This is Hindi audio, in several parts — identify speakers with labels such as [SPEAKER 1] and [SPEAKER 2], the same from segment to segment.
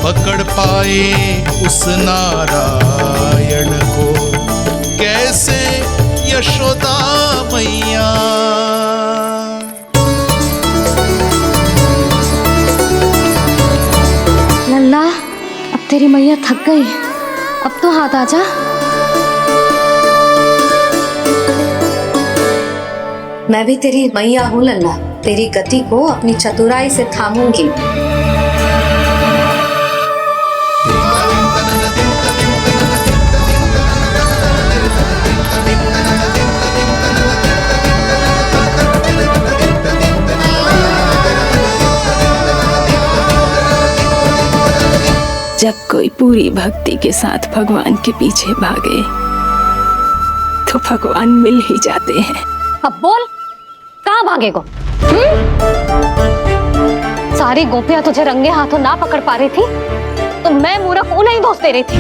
[SPEAKER 1] पकड़ पाए उस नारायण को, कैसे यशोदा मैया।
[SPEAKER 2] लल्ला, अब तेरी मैया थक गई, अब तो हाथ आजा।
[SPEAKER 3] मैं भी तेरी मैया हूँ लल्ला, तेरी गति को अपनी चतुराई से थामूंगी।
[SPEAKER 4] जब कोई पूरी भक्ति के साथ भगवान के पीछे भागे तो भगवान मिल ही जाते हैं।
[SPEAKER 2] अब बोल, कहाँ भागेगो? सारी गोपियां तुझे रंगे हाथों ना पकड़ पा रही थी तो मैं मूर्ख उन्हें ही दोष दे रही थी।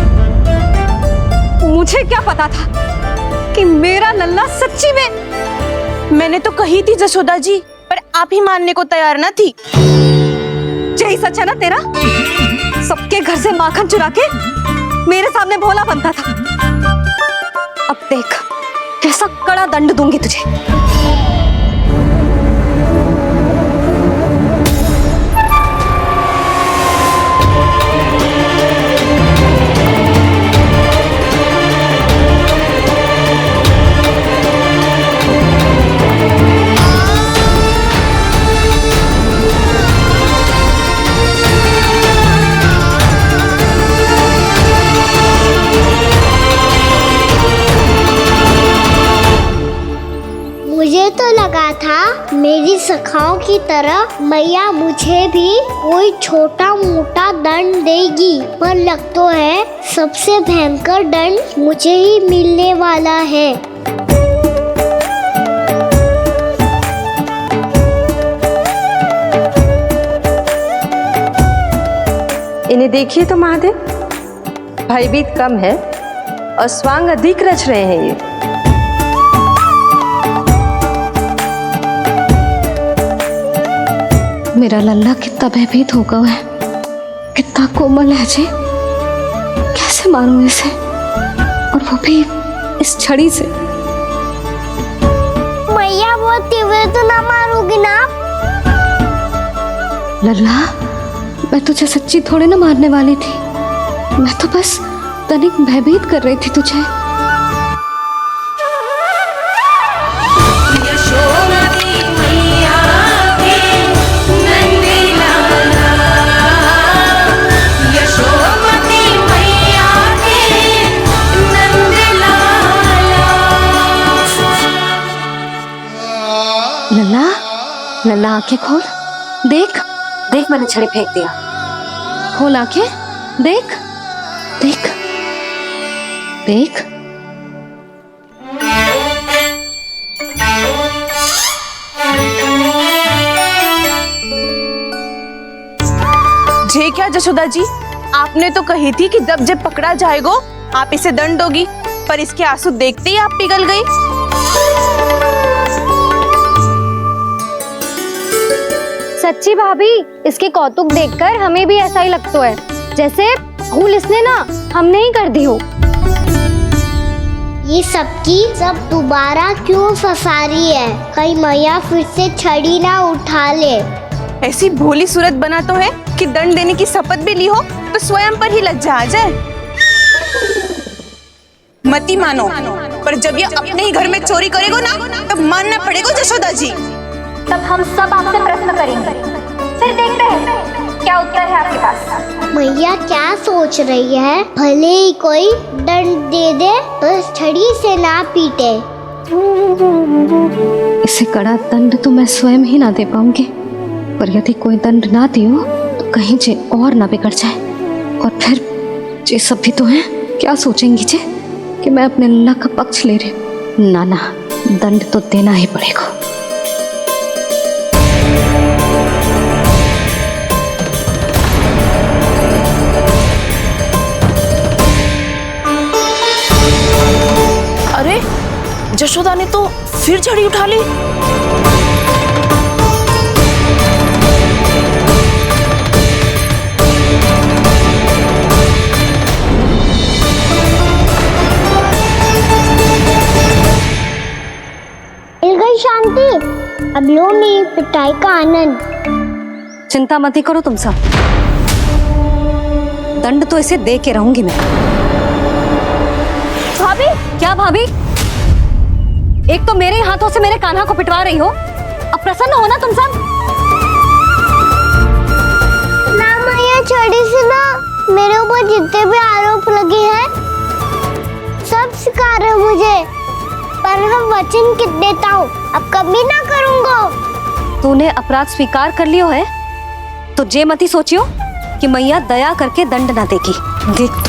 [SPEAKER 5] मुझे क्या पता था कि मेरा लल्ला सच्ची में। मैंने तो कही थी जशोदा जी, पर आप ही मानने को तैयार ना थी। यही सच है ना तेरा? सबके घर से माखन चुरा के मेरे सामने भोला बनता था। अब देख कैसा कड़ा दंड दूंगी तुझे।
[SPEAKER 6] मुझे तो लगा था मेरी सखाओं की तरह मैया मुझे भी कोई छोटा मोटा दंड देगी, पर लग तो है सबसे भयंकर दंड मुझे ही मिलने वाला है।
[SPEAKER 7] इन्हें देखिए तो महादेव, भयभीत कम है और स्वांग अधिक रच रहे हैं ये।
[SPEAKER 2] मेरा लल्ला कितना भयभीत होगा है, कितना कोमल है जी। कैसे मारूं इसे, और वो भी इस छड़ी से।
[SPEAKER 6] मैया बहुत तीव्र तो ना मारोगी ना?
[SPEAKER 2] लल्ला, मैं तुझे सच्ची थोड़े ना मारने वाली थी, मैं तो बस तनिक भयभीत कर रही थी तुझे। लल्ला, लल्ला आंखें खोल, देख
[SPEAKER 3] देख मैंने छड़ी फेंक दिया।
[SPEAKER 2] खोल आंखें, देख देख देख।
[SPEAKER 5] जे क्या जशोदा जी, आपने तो कही थी कि जब पकड़ा जाएगा आप इसे दंड दोगी, पर इसके आंसू देखते ही आप पिघल गई।
[SPEAKER 2] सच्ची भाभी, इसके कौतुक देखकर हमें भी ऐसा ही लगता है जैसे भूल इसने ना हमने ही कर दी हो।
[SPEAKER 6] ये सबकी सब दोबारा क्यों फंसा रही है? कहीं मैया फिर से छड़ी ना उठा ले।
[SPEAKER 5] ऐसी भोली सूरत बना तो है कि दंड देने की शपथ भी ली हो तो स्वयं पर ही लज्जा आ जाए। मती मानो, पर जब ये अपने ही घर में चोरी करेगा ना तब मानना पड़ेगा जशोदा जी।
[SPEAKER 8] तब हम सब आपसे प्रश्न करेंगे, फिर देखते हैं क्या उत्तर है आपके पास।
[SPEAKER 6] मैया क्या सोच रही है? भले ही कोई दंड दे दे तो छड़ी से ना पीटे।
[SPEAKER 2] इसे कड़ा दंड तो मैं स्वयं ही ना दे पाऊंगी, पर यदि कोई दंड ना दियो तो कहीं जे और ना बिगड़ जाए, और फिर जे सब भी तो हैं, क्या सोचेंगी जे कि मैं अपने लल्ला का पक्ष ले रही हूँ। ना ना, दंड तो देना ही पड़ेगा।
[SPEAKER 5] अरे जशोदा ने तो फिर छड़ी उठा ली।
[SPEAKER 6] थी, अब लो मेरी पिटाई का आनंद।
[SPEAKER 3] चिंता मत ही करो तुम सब, दंड तो इसे दे के रहूंगी मैं।
[SPEAKER 2] भाभी,
[SPEAKER 3] क्या भाभी? एक तो मेरे हाथों से मेरे कान्हा को पिटवा रही हो, अब प्रसन्न हो ना तुम सब।
[SPEAKER 6] ना मैया, छोड़ी सी ना, मेरे ऊपर जितने भी आरोप लगे हैं सब स्वीकार है मुझे, पर हम वचन कित देता हूँ, अब कभी ना करूँगा।
[SPEAKER 3] तूने अपराध स्वीकार कर लियो है तो जे मती सोचियो कि मैया दया करके दंड ना देगी। देख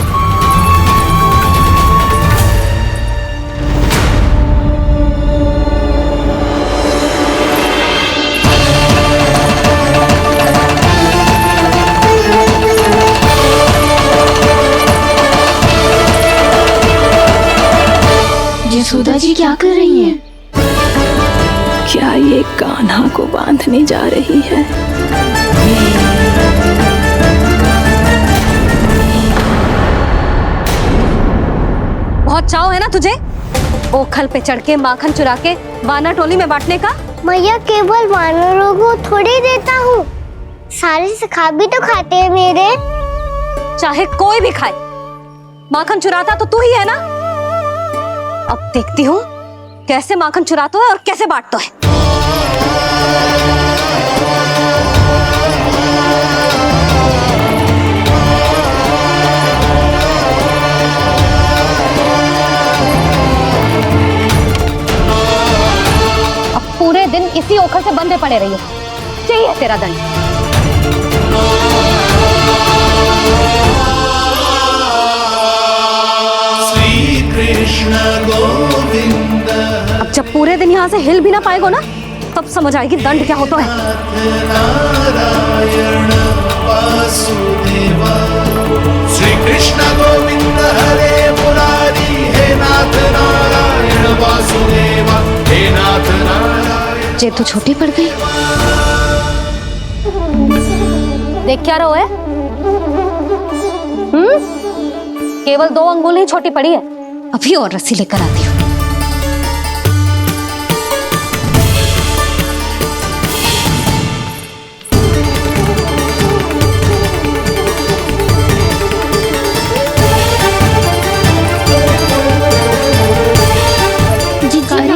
[SPEAKER 2] यशोदा जी क्या कर रही हैं?
[SPEAKER 4] क्या ये कान्हा को बांधने जा रही है?
[SPEAKER 3] बहुत चाव है ना तुझे ओखल पे चढ़ के माखन चुरा के वानर टोली में बांटने का?
[SPEAKER 6] मैया, केवल वानरों को थोड़ी देता हूँ, सारे सखा भी तो खाते हैं मेरे।
[SPEAKER 3] चाहे कोई भी खाए, माखन चुराता तो तू ही है ना। अब देखती हूँ कैसे माखन चुराता है और कैसे बांटता है। अब पूरे दिन इसी ओखल से बंधे पड़े रहिए, यही है तेरा दंड।
[SPEAKER 1] कृष्ण गोविंद।
[SPEAKER 3] अब जब पूरे दिन यहाँ से हिल भी ना पाएगो ना, तब समझ आएगी दंड क्या होता है।
[SPEAKER 1] नारायण वासुदेव, श्री कृष्ण गोविंद हरे मुरारी, हे नाथ नारायण वासुदेव, हे नाथ नारायण।
[SPEAKER 2] जे तो छोटी पड़ गई।
[SPEAKER 3] देख क्या रहो है? केवल 2 अंगुल ही छोटी पड़ी है।
[SPEAKER 2] अभी और रस्सी लेकर आती हूँ।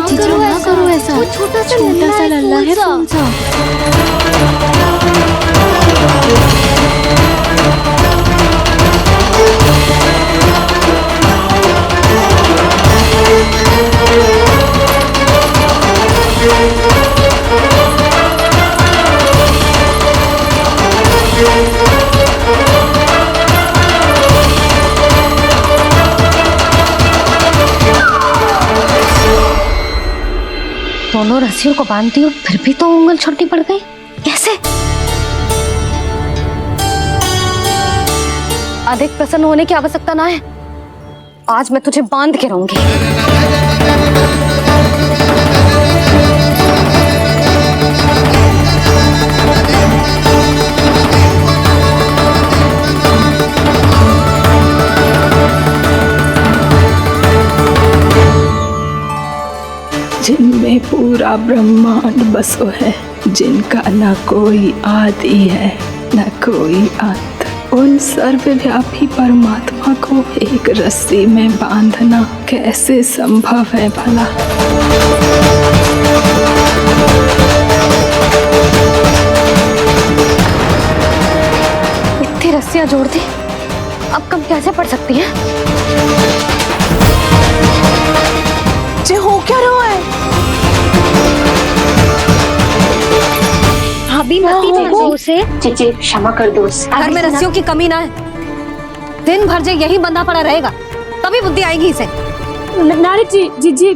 [SPEAKER 2] जीजू ना करो ऐसा, छोटा सा लल्ला है कौन सा? दोनों रस्सियों को बांधती हूँ, फिर भी तो उंगल छोटी पड़ गई। कैसे?
[SPEAKER 3] अधिक प्रसन्न होने की आवश्यकता ना है, आज मैं तुझे बांध के रहूंगी।
[SPEAKER 4] जिनमें पूरा ब्रह्मांड बसो है, जिनका न कोई आदि है न कोई अंत, उन सर्वव्यापी परमात्मा को एक रस्सी में बांधना कैसे संभव है भला?
[SPEAKER 3] इतनी रस्सियां जोड़ दी, अब कम कैसे पड़ सकती हैं?
[SPEAKER 5] जे हो क्या रहा है?
[SPEAKER 2] भाभी मती दो उसे। जीजी क्षमा कर दो उसे।
[SPEAKER 3] घर में रस्सियों की कमी ना है, दिन भर जे यही बंधा पड़ा रहेगा, तभी बुद्धि आएगी इसे।
[SPEAKER 9] नारी जी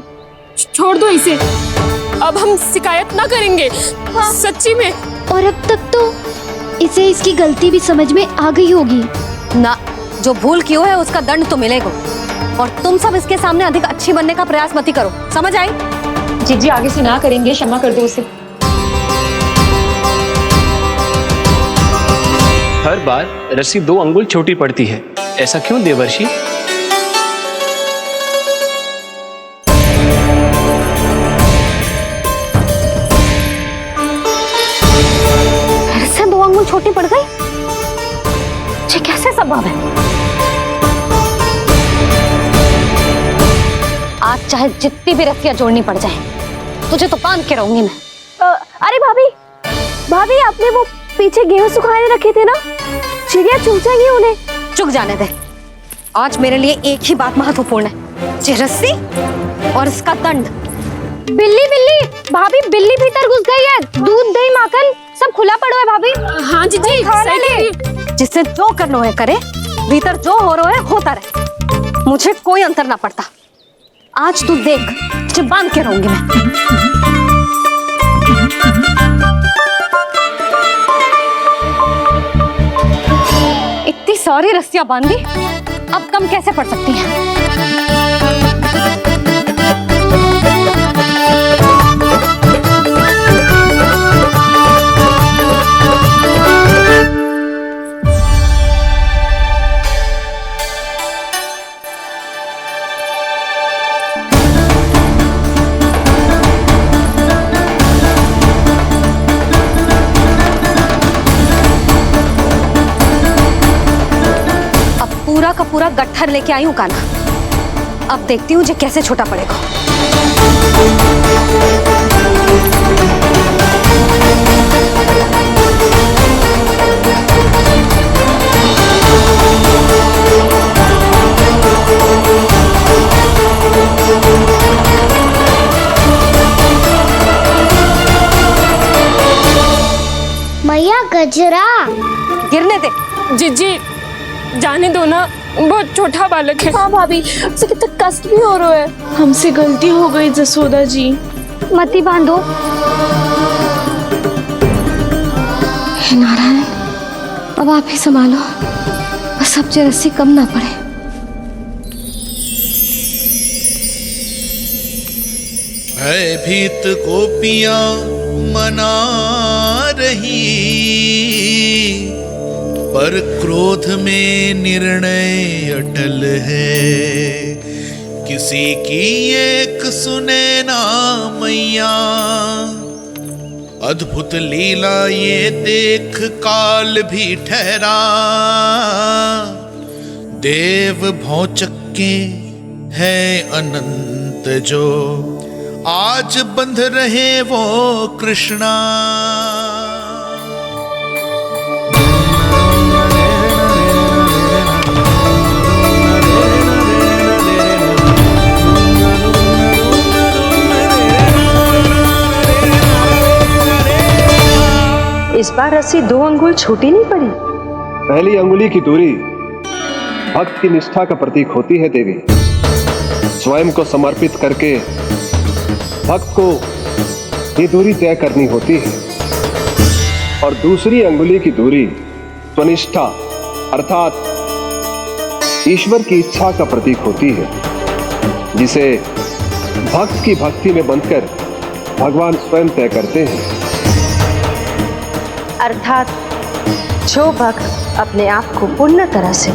[SPEAKER 9] छोड़ दो इसे, अब हम शिकायत ना करेंगे। सच्ची में।
[SPEAKER 2] और अब तक तो इसे इसकी गलती भी समझ में आ गई होगी
[SPEAKER 3] ना। जो भूल क्यों है उसका दंड तो मिलेगा, और तुम सब इसके सामने अधिक अच्छी बनने का प्रयास मत ही करो, समझ आई?
[SPEAKER 9] जीजी आगे से ना करेंगे, क्षमा कर दो उसे।
[SPEAKER 10] हर बार रस्सी 2 अंगुल छोटी पड़ती है, ऐसा क्यों देवर्षि?
[SPEAKER 3] संभव है। आज चाहे जितनी भी रस्सियां जोड़नी पड़ जाए, तुझे तो बांध के रहूंगी मैं।
[SPEAKER 5] अरे भाभी, भाभी आपने वो पीछे गेहूं सुखाने रखे थे ना, चिड़िया चुग जाएंगी उन्हें।
[SPEAKER 3] चुग जाने दे। आज मेरे लिए एक ही बात महत्वपूर्ण है, ये रस्सी और इसका दंड।
[SPEAKER 8] बिल्ली बिल्ली भाभी, बिल्ली भीतर घुस गई है। दूध दही माखन सब खुला पड़ो है भाभी।
[SPEAKER 9] हाँ जी जी, सही कह रही है।
[SPEAKER 3] जिससे जो करना है करे, भीतर जो हो रहा है होता रहे, मुझे कोई अंतर ना पड़ता। आज तू देख, तुझे बांध के रहूंगी मैं। इतनी सारी रस्सियां बांधी, अब कम कैसे पड़ सकती हैं? पूरा का पूरा गट्ठर लेके आई हूं कान्हा। अब देखती हूँ ये कैसे छोटा पड़ेगा।
[SPEAKER 6] मैया गजरा
[SPEAKER 3] गिरने दे।
[SPEAKER 9] जी जाने दो ना, बहुत छोटा बालक है।
[SPEAKER 5] हाँ भाभी, उसे कितना कष्ट भी हो रहा है। हमसे गलती हो गई जसोदा जी।
[SPEAKER 8] मती बांधो।
[SPEAKER 2] हे नारायण, अब आप ही संभालो, बस अब ये रस्सी कम ना पड़े।
[SPEAKER 1] भयभीत गोपियां मना रही, पर क्रोध में निर्णय अटल है। किसी की एक सुने ना मैया, अद्भुत लीला ये देख काल भी ठहरा। देव भौचक्के है अनंत जो, आज बंध रहे वो कृष्णा।
[SPEAKER 7] इस बार रस्सी 2 अंगुल छोटी नहीं पड़ी।
[SPEAKER 11] पहली अंगुली की दूरी भक्त की निष्ठा का प्रतीक होती है देवी। स्वयं को समर्पित करके भक्त को ये दूरी तय करनी होती है। और दूसरी अंगुली की दूरी स्वनिष्ठा अर्थात ईश्वर की इच्छा का प्रतीक होती है, जिसे भक्त की भक्ति में बंधकर भगवान स्वयं तय करते हैं।
[SPEAKER 7] अर्थात जो भक्त अपने आप को पूर्ण तरह से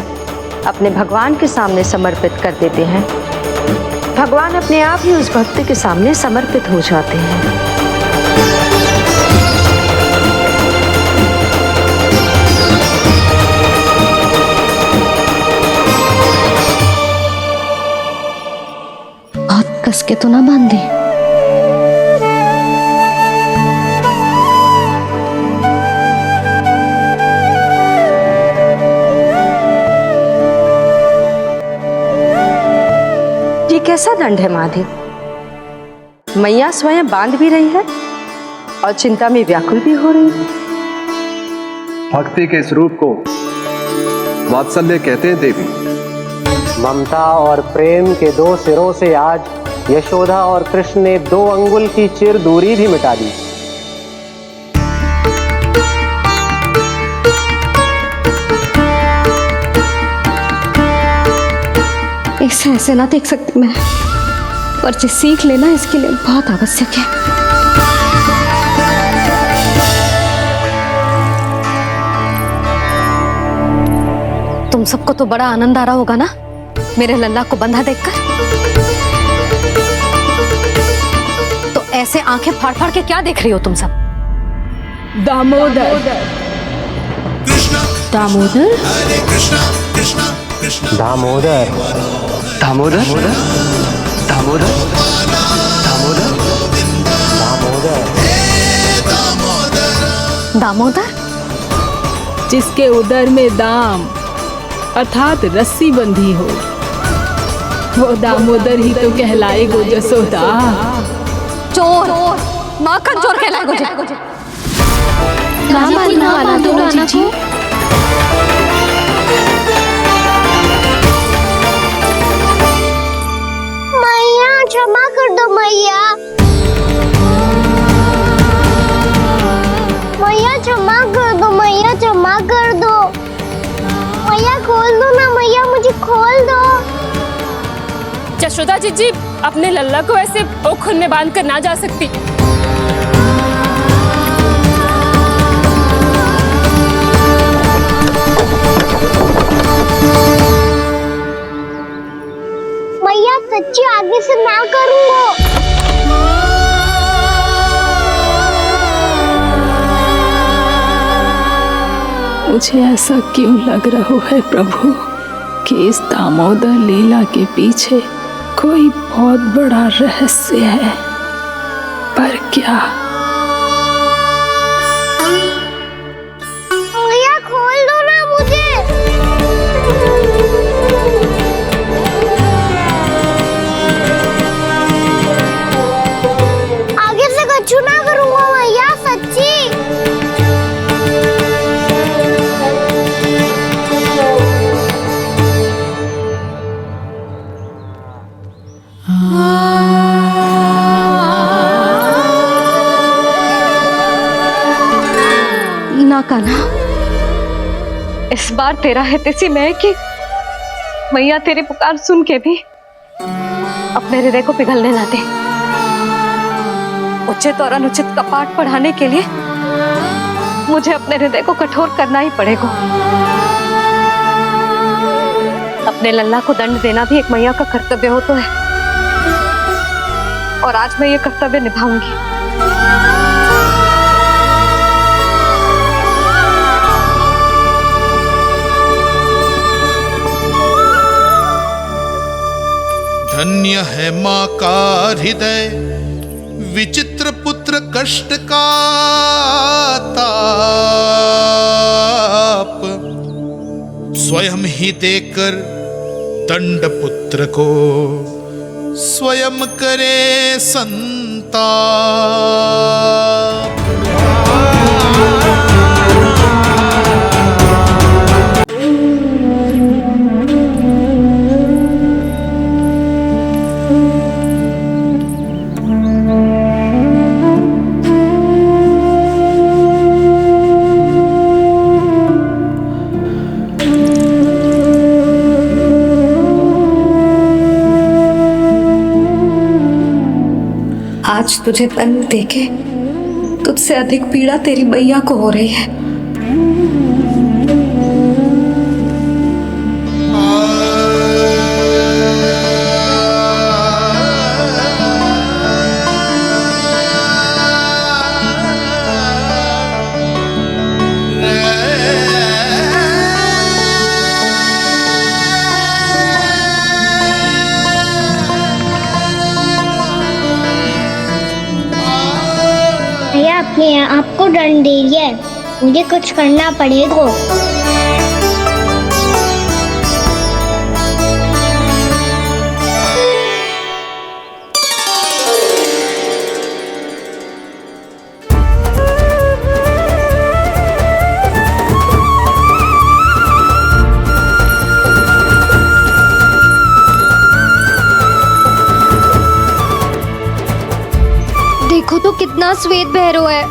[SPEAKER 7] अपने भगवान के सामने समर्पित कर देते हैं, भगवान अपने आप ही उस भक्त के सामने समर्पित हो जाते हैं।
[SPEAKER 2] बहुत कस के तो ना बांधे।
[SPEAKER 7] कैसा दंड है महादेव? मैया स्वयं बांध भी रही है और चिंता में व्याकुल भी हो रही है।
[SPEAKER 11] भक्ति के स्वरूप को वात्सल्य कहते हैं देवी।
[SPEAKER 12] ममता और प्रेम के 2 सिरों से आज यशोदा और कृष्ण ने 2 अंगुल की चिर दूरी भी मिटा दी।
[SPEAKER 2] इसे ऐसे ना देख सकती मैं, पर जो सीख लेना इसके लिए बहुत आवश्यक है।
[SPEAKER 3] तुम सबको तो बड़ा आनंद आ रहा होगा ना मेरे लल्ला को बंधा देखकर। तो ऐसे आंखें फाड़ फाड़ के क्या देख रही हो तुम सब?
[SPEAKER 4] दामोदर
[SPEAKER 1] कृष्ण
[SPEAKER 4] दामोदर
[SPEAKER 12] दामोदर
[SPEAKER 10] दामोदर दामोदर दामोदर
[SPEAKER 3] दामोदर
[SPEAKER 4] जिसके उदर में दाम अर्थात रस्सी बंधी हो, वो दामोदर ही तो कहलाएगो जसोदा।
[SPEAKER 3] चोर, माखन चोर कहलाएगो जे।
[SPEAKER 2] जी
[SPEAKER 6] मैया क्षमा कर दो मैया। मैया क्षमा कर दो, मैया क्षमा कर दो। मैया खोल दो ना मैया, मुझे खोल दो।
[SPEAKER 9] यशोदा जी अपने लल्ला को ऐसे ओखुन में बांध कर ना जा सकती।
[SPEAKER 6] मैया सच्ची आगे से ना करूँगा।
[SPEAKER 4] मुझे ऐसा क्यों लग रहा है प्रभु कि इस दामोदर लीला के पीछे कोई बहुत बड़ा रहस्य है, पर क्या?
[SPEAKER 6] मैया खोल दो ना मुझे। आगे से कछु ना करूँगा मैया, सच्ची।
[SPEAKER 3] ना कान्हा, इस बार तेरा है तेसी मैं कि मैया तेरी पुकार सुन के भी अपने हृदय को पिघलने ना दे। उचित और अनुचित कपाट पढ़ाने के लिए मुझे अपने हृदय को कठोर करना ही पड़ेगा। अपने लल्ला को दंड देना भी एक मैया का कर्तव्य हो तो है, और आज मैं ये कर्तव्य निभाऊंगी।
[SPEAKER 1] धन्य है माँ का हृदय, विचित्र पुत्र कष्ट का ताप, स्वयं ही देकर दंड पुत्र को स्वयं करे संताप।
[SPEAKER 2] आज तुझे दंड देके तुझसे अधिक पीड़ा तेरी मैया को हो रही है।
[SPEAKER 6] अपने आपको दंड दे दिया है, मुझे कुछ करना पड़ेगा।
[SPEAKER 2] देखो तो कितना श्वेत बह रहा है।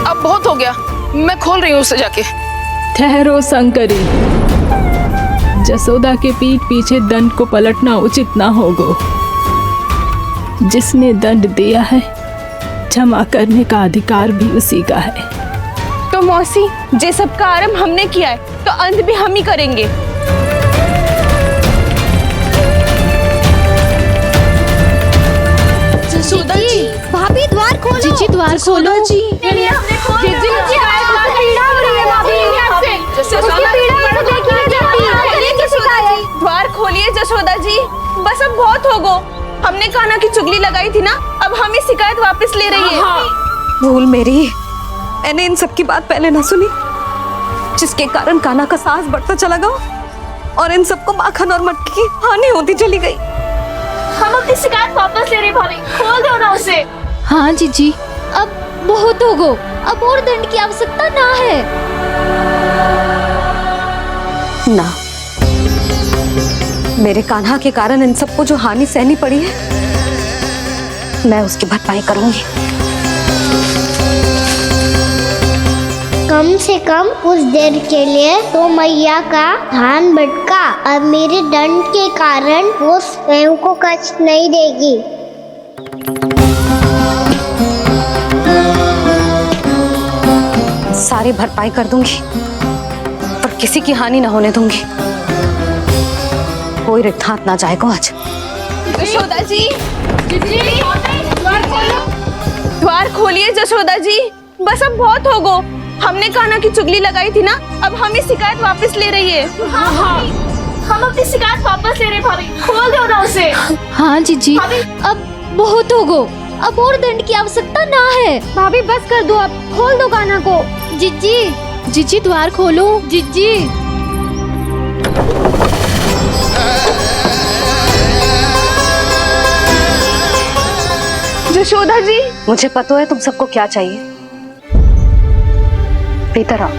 [SPEAKER 5] अब बहुत हो गया, मैं खोल रही हूँ उसे जाके।
[SPEAKER 4] ठहरो शंकरी, जसोदा के पीठ पीछे दंड को पलटना उचित ना होगा। जिसने दंड दिया है क्षमा करने का अधिकार भी उसी का है।
[SPEAKER 5] तो मौसी, जे सब का आरंभ हमने किया है तो अंत भी हम ही करेंगे।
[SPEAKER 2] भाभी
[SPEAKER 6] द्वार खोलो।
[SPEAKER 5] जीजी द्वार खोलो। जी द्वार खोलिए जशोदा जी, बस अब बहुत हो गो। हमने कान्हा की चुगली लगाई थी ना, अब हम ही शिकायत वापस ले रही है।
[SPEAKER 3] भूल मेरी, मैंने इन सब की बात पहले ना सुनी, जिसके कारण कान्हा का साहस बढ़ता चला गया और इन सबको माखन और मटकी की हानि होती चली गई।
[SPEAKER 8] हम अपनी शिकायत वापस ले रहे भाभी, खोल दो ना उसे।
[SPEAKER 5] हाँ जीजी,
[SPEAKER 2] अब बहुत हो गो, अब और दंड की आवश्यकता ना है।
[SPEAKER 3] ना, मेरे कान्हा के कारण इन सबको जो हानि सहनी पड़ी है, मैं उसकी भरपाई करूंगी।
[SPEAKER 6] कम से कम कुछ देर के लिए तो मैया का ध्यान भटका। अब मेरे दंड के कारण वो स्वयं को कष्ट नहीं देगी।
[SPEAKER 3] सारी भरपाई कर दूंगी, पर किसी की हानि ना होने दूंगी। कोई रिक्त हाथ ना जाएगा आज।
[SPEAKER 5] जशोदा जी, द्वार खोलिए जशोदा जी, बस अब बहुत हो गो। हमने कान्हा की चुगली लगाई थी ना, अब हम ही शिकायत वापस ले रही है।
[SPEAKER 8] हम अपनी शिकायत वापस ले रहे भाभी, खोल दो ना उसे।
[SPEAKER 5] हाँ जीजी,
[SPEAKER 2] अब बहुत हो गो, अब और दंड की आवश्यकता ना है।
[SPEAKER 8] भाभी बस कर दो, अब खोल दो कान्हा को।
[SPEAKER 5] जीजी द्वार खोलो। जीजी जशोदा जी,
[SPEAKER 3] मुझे पता है तुम सबको क्या चाहिए। भीतर आओ।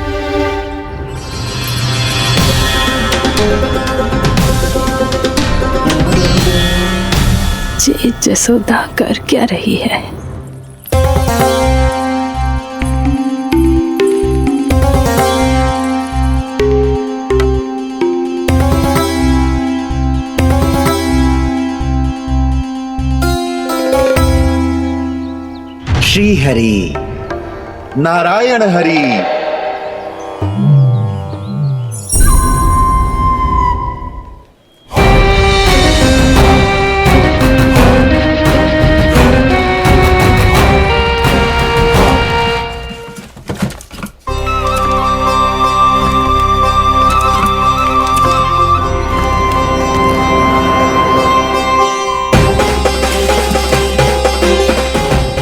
[SPEAKER 4] ये जसोदा कर क्या रही है?
[SPEAKER 13] श्री हरि नारायण हरि।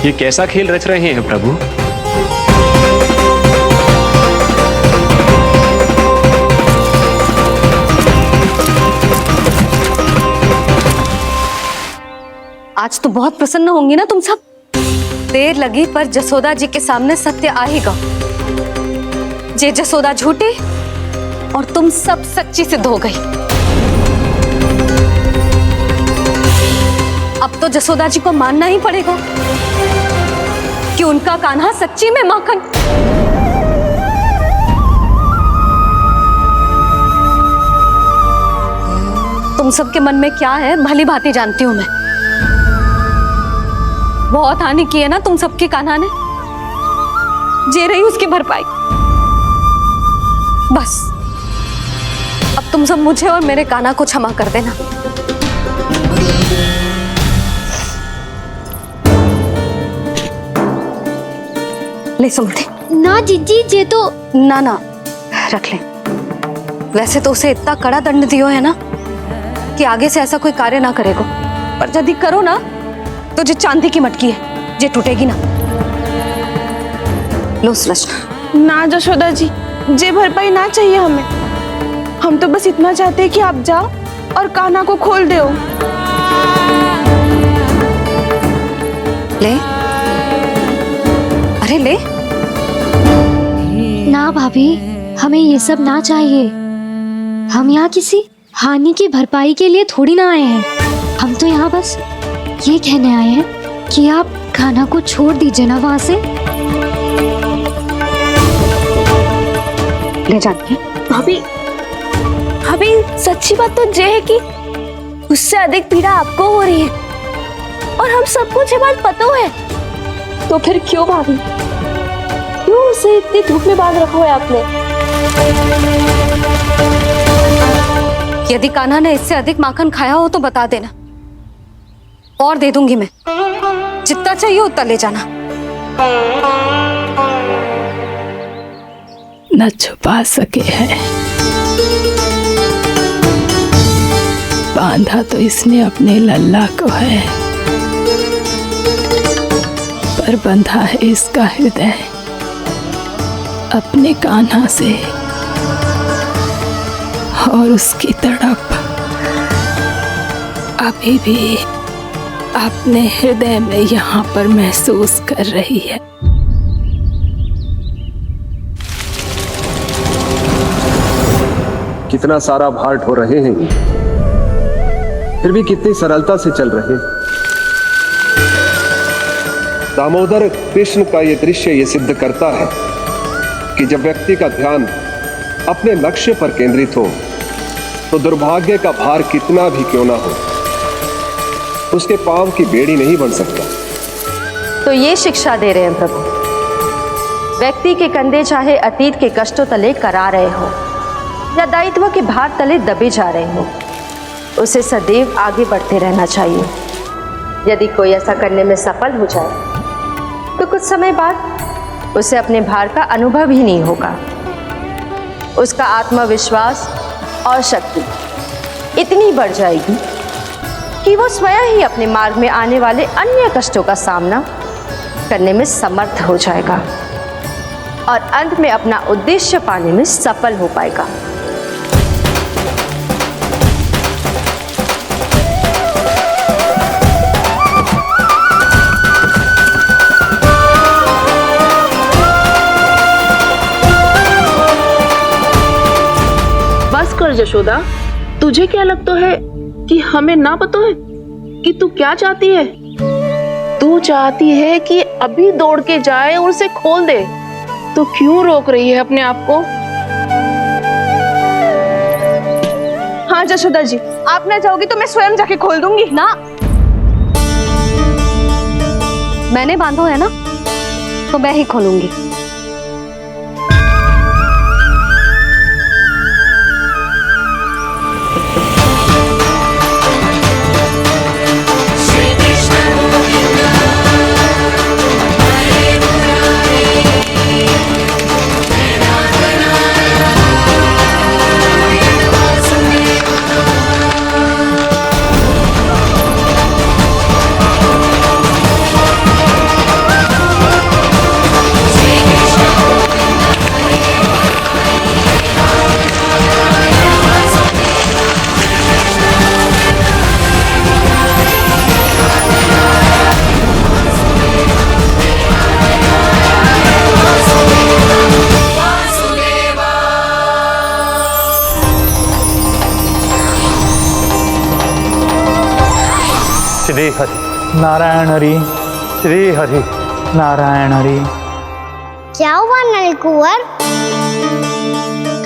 [SPEAKER 10] ये कैसा खेल रच रहे हैं प्रभु?
[SPEAKER 3] आज तो बहुत प्रसन्न होंगी ना तुम सब। देर लगी पर जसोदा जी के सामने सत्य आएगा। जे जसोदा झूठी और तुम सब सच्ची सिद्ध हो गई। अब तो जसोदा जी को मानना ही पड़ेगा कि उनका कान्हा सच्ची में माखन। तुम सबके मन में क्या है भली भांति जानती हूं मैं। बहुत हानि की है ना तुम सबके कान्हा ने, जे रही उसकी भरपाई। बस अब तुम सब मुझे और मेरे कान्हा को क्षमा कर देना। ले सुमति।
[SPEAKER 2] ना जीजी, जे तो
[SPEAKER 3] ना ना रख ले। वैसे तो उसे इतना कड़ा दंड दियो है ना कि आगे से ऐसा कोई कार्य ना करेगा, पर यदि करो ना तो जो चांदी की मटकी है जे टूटेगी ना। लो सुलक्षणा।
[SPEAKER 5] ना जशोदा जी, जे भरपाई ना चाहिए हमें। हम तो बस इतना चाहते हैं कि आप जाओ और कान्हा को खोल दो।
[SPEAKER 3] ले, अरे ले।
[SPEAKER 2] ना भाभी, हमें ये सब ना चाहिए। हम यहाँ किसी हानि की भरपाई के लिए थोड़ी ना आए हैं। हम तो यहाँ बस ये कहने आए हैं कि आप कान्हा को छोड़ दीजिए ना वहां से।
[SPEAKER 3] ले जाइए।
[SPEAKER 8] भाभी, भाभी सच्ची बात तो ये है कि उससे अधिक पीड़ा आपको हो रही है और हम सबको ये बात पता है। तो फिर क्यों भाभी, क्यों उसे इतनी धूप में बांध रखा है आपने?
[SPEAKER 3] यदि कान्हा ने इससे अधिक माखन खाया हो तो बता देना, और दे दूंगी मैं, जितना चाहिए उतना ले जाना।
[SPEAKER 4] न छुपा सके हैं, बांधा तो इसने अपने लल्ला को है, पर बंधा है इसका हृदय अपने कान्हा से, और उसकी तड़प अभी भी अपने हृदय में यहाँ पर महसूस कर रही है।
[SPEAKER 11] कितना सारा भार ढो रहे हैं, फिर भी कितनी सरलता से चल रहे हैं। दामोदर कृष्ण का ये दृश्य ये सिद्ध करता है कि जब व्यक्ति का ध्यान अपने लक्ष्य पर केंद्रित हो तो दुर्भाग्य का भार कितना भी क्यों ना हो, उसके पांव की बेड़ी नहीं बन सकता।
[SPEAKER 7] तो ये शिक्षा दे रहे हैं प्रभु, व्यक्ति के कंधे चाहे अतीत के कष्टों तले करा रहे हो या दायित्व के भार तले दबे जा रहे हो, उसे सदैव आगे बढ़ते रहना चाहिए। यदि कोई ऐसा करने में सफल हो जाए तो कुछ समय बाद उसे अपने भार का अनुभव ही नहीं होगा। उसका आत्मविश्वास और शक्ति इतनी बढ़ जाएगी कि वो स्वयं ही अपने मार्ग में आने वाले अन्य कष्टों का सामना करने में समर्थ हो जाएगा और अंत में अपना उद्देश्य पाने में सफल हो पाएगा।
[SPEAKER 5] बस कर यशोदा, तुझे क्या लगता है कि हमें ना पता है कि तू क्या चाहती है? तू चाहती है कि अभी दौड़ के जाए और उसे खोल दे, तो क्यों रोक रही है अपने आप को? हाँ यशोदा जी, आप ना जाओगी तो मैं स्वयं जाके खोल दूंगी।
[SPEAKER 3] ना, मैंने बांधो है ना, तो मैं ही खोलूंगी।
[SPEAKER 14] श्री हरि नारायण हरि, श्री हरि नारायण हरि।
[SPEAKER 6] क्या हुआ नलकुंवर?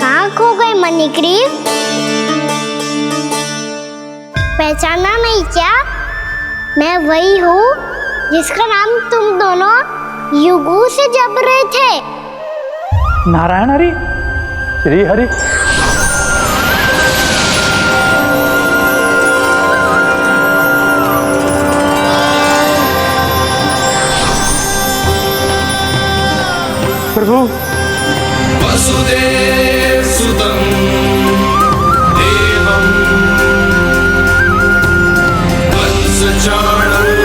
[SPEAKER 6] कहाँ खो गए मणिग्रीव? पहचाना नहीं क्या? मैं वही हूँ जिसका नाम तुम दोनों युगों से जप रहे थे।
[SPEAKER 14] नारायण हरि, श्री हरि। प्रभु,
[SPEAKER 1] वसुदेव सुतं देवं वत्सचाणूरमर्दनम्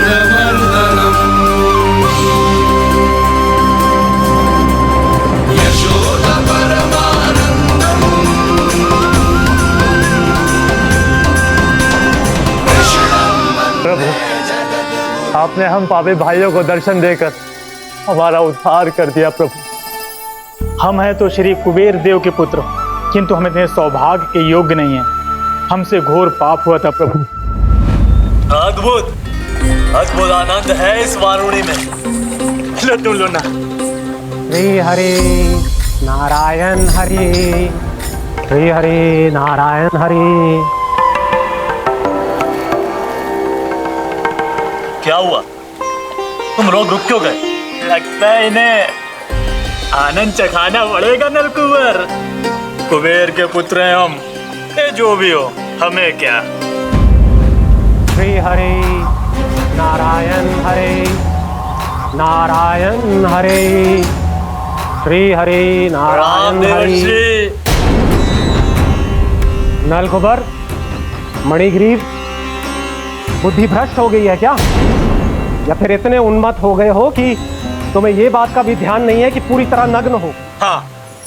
[SPEAKER 1] यशोदा परमानन्दम्
[SPEAKER 14] प्रभु, आपने हम पापी भाइयों को दर्शन देकर हमारा उद्धार कर दिया। प्रभु, हम हैं तो श्री कुबेर देव के पुत्र, किंतु हम इतने सौभाग्य के योग्य नहीं हैं। हमसे घोर पाप हुआ था प्रभु।
[SPEAKER 15] अद्भुत अद्भुत आनंद है इस वारुणी में। लो तुम लो ना।
[SPEAKER 12] श्री हरि नारायण हरि, श्री हरि नारायण हरि।
[SPEAKER 15] क्या हुआ? तुम लोग रुक क्यों गए? लगता है इन्हें आनंद चखाना पड़ेगा नलकुंवर। कुबेर के पुत्र हैं हम, ये जो भी हो हमें क्या।
[SPEAKER 12] श्री हरि नारायण हरे नारायण हरे श्री हरे नारायण हरे। नलकुबर, मणिग्रीव, बुद्धि भ्रष्ट हो गई है क्या? या फिर इतने उन्मत्त हो गए हो कि तुम्हें ये बात का भी ध्यान नहीं है कि पूरी तरह नग्न हो?
[SPEAKER 15] हाँ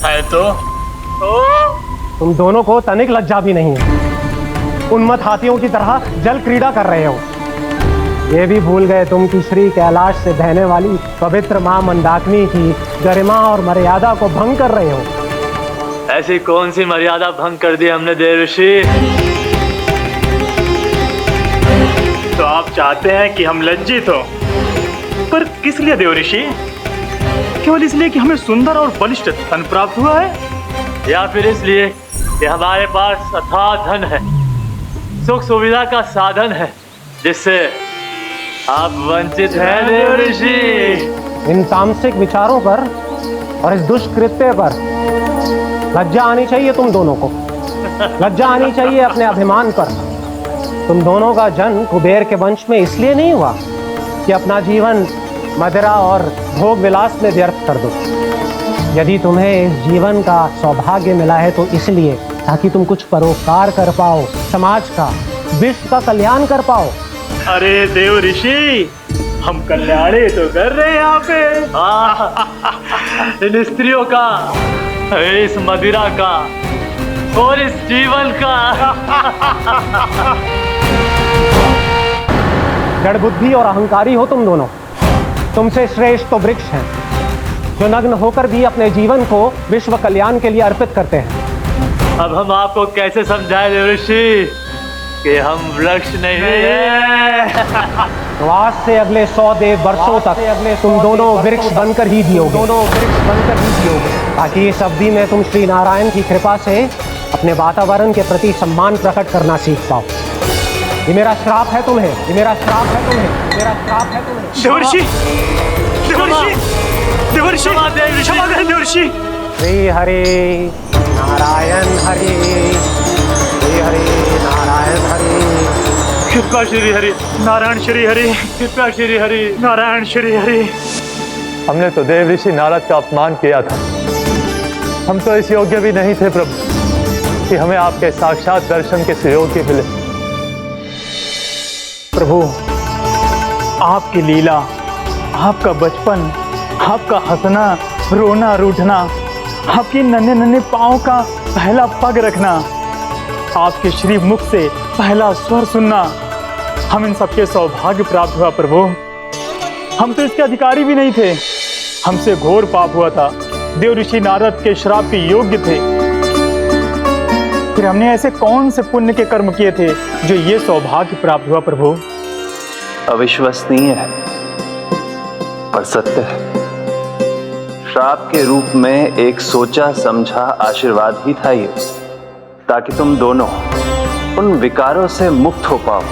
[SPEAKER 15] है तो
[SPEAKER 12] तुम दोनों को तनिक लज्जा भी नहीं है। उन्मत्त हाथियों की तरह जल क्रीड़ा कर रहे हो। ये भी भूल गए तुम कि श्री कैलाश से बहने वाली पवित्र मां मंदाकिनी की गरिमा और मर्यादा को भंग कर रहे हो।
[SPEAKER 15] ऐसी कौन सी मर्यादा भंग कर दी हमने देवर्षि? तो आप चाहते हैं कि हम लज्जित हो, पर किस लिए देवर्षि? केवल इसलिए कि हमें सुंदर और बलिष्ठ धन प्राप्त हुआ है, या फिर इसलिए कि हमारे पास अथाह धन है, सुख सुविधा का साधन है, जिससे आप वंचित हैं देवर्षि?
[SPEAKER 12] इन तामसिक विचारों पर और इस दुष्कृत्य पर लज्जा आनी चाहिए तुम दोनों को। लज्जा आनी चाहिए अपने अभिमान पर। तुम दोनों का जन्म कुबेर के वंश में इसलिए नहीं हुआ कि अपना जीवन मदिरा और भोग विलास में व्यर्थ कर दो। यदि तुम्हें इस जीवन का सौभाग्य मिला है तो इसलिए ताकि तुम कुछ परोपकार कर पाओ, समाज का, विश्व का कल्याण कर पाओ।
[SPEAKER 15] अरे देवर्षि, हम कल्याण तो कर रहे हैं यहाँ पे। इन स्त्रियों का, इस मदिरा का और इस जीवन का।
[SPEAKER 12] जड़ बुद्धि और अहंकारी हो तुम दोनों। तुमसे श्रेष्ठ तो वृक्ष हैं, जो नग्न होकर भी अपने जीवन को विश्व कल्याण के लिए अर्पित करते हैं।
[SPEAKER 15] अब हम आपको कैसे समझाएं देवर्षि कि हम वृक्ष नहीं हैं?
[SPEAKER 12] तो आज से अगले 100 देव वर्षों तक तुम दोनों वृक्ष बनकर ही जियोगे, ताकि इस अवधि में तुम श्री नारायण की कृपा से अपने वातावरण के प्रति सम्मान प्रकट करना सीख पाओ। ये मेरा श्राप है तुम्हें, ये मेरा श्राप है तुम्हें, मेरा श्राप है तुम्हें।
[SPEAKER 15] देवर्षि, देवर्षि, देवर्षि, क्षमा करें देवर्षि।
[SPEAKER 12] श्री हरे नारायण हरे, श्री हरे नारायण हरे।
[SPEAKER 15] कृपा श्री हरि नारायण श्री हरि, कृपा श्री हरि नारायण श्री हरि।
[SPEAKER 14] हमने तो देव ऋषि नारद का अपमान किया था। हम तो इस योग्य भी नहीं थे प्रभु कि हमें आपके साक्षात दर्शन के सुयोग्य मिले। प्रभु, आपकी लीला, आपका बचपन, आपका हंसना, रोना, रूठना, आपकी नन्हे नन्हे पाँव का पहला पग रखना, आपके श्री मुख से पहला स्वर सुनना, हम इन सबके सौभाग्य प्राप्त हुआ प्रभु। हम तो इसके अधिकारी भी नहीं थे। हमसे घोर पाप हुआ था, देव ऋषि नारद के श्राप के योग्य थे। फिर हमने ऐसे कौन से पुण्य के कर्म किए थे जो ये सौभाग्य प्राप्त हुआ प्रभु?
[SPEAKER 16] अविश्वसनीय है पर सत्य है। श्राप के रूप में एक सोचा समझा आशीर्वाद ही था ये, ताकि तुम दोनों उन विकारों से मुक्त हो पाओ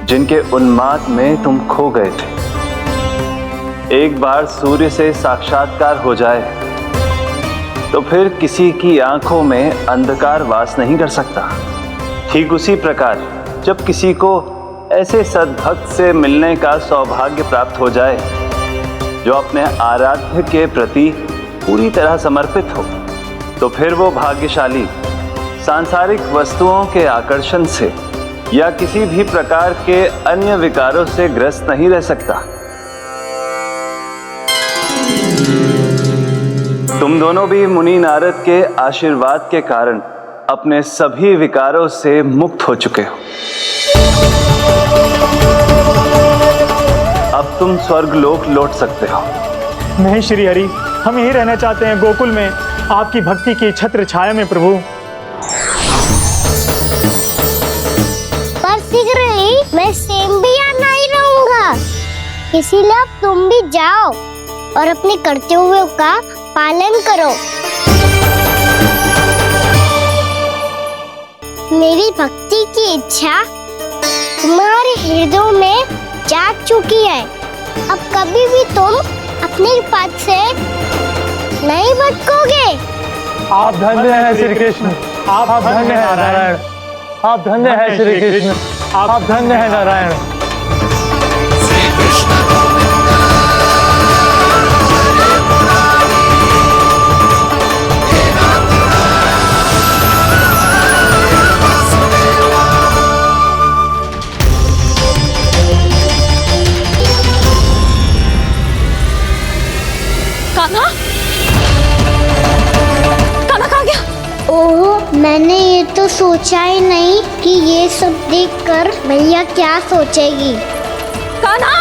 [SPEAKER 16] जिनके उन्माद में तुम खो गए थे। एक बार सूर्य से साक्षात्कार हो जाए तो फिर किसी की आंखों में अंधकार वास नहीं कर सकता। ठीक उसी प्रकार जब किसी को ऐसे सद्भक्त से मिलने का सौभाग्य प्राप्त हो जाए जो अपने आराध्य के प्रति पूरी तरह समर्पित हो, तो फिर वो भाग्यशाली सांसारिक वस्तुओं के आकर्षण से या किसी भी प्रकार के अन्य विकारों से ग्रस्त नहीं रह सकता। तुम दोनों भी मुनि नारद के आशीर्वाद के कारण अपने सभी विकारों से मुक्त हो चुके हो। अब तुम स्वर्गलोक लौट सकते हो।
[SPEAKER 14] नहीं श्री हरि, हम यही रहना चाहते हैं गोकुल में, आपकी भक्ति की छत्र छाया में प्रभु।
[SPEAKER 6] पर शीघ्र ही मैं सेम्बिया नहीं रहूंगा, इसीलिए अब तुम भी जाओ और अपने कर्तव्यों का पालन करो। मेरी भक्ति की इच्छा तुम्हारे हृदयों में जाग चुकी है। अब कभी भी तुम अपने पथ से नहीं भटकोगे।
[SPEAKER 14] आप धन्य हैं श्री कृष्ण, आप धन्य हैं नारायण, आप धन्य हैं श्री कृष्ण, आप धन्य हैं नारायण।
[SPEAKER 6] मैंने ये तो सोचा ही नहीं कि ये सब देखकर मैया क्या सोचेगी।
[SPEAKER 3] कान्हा!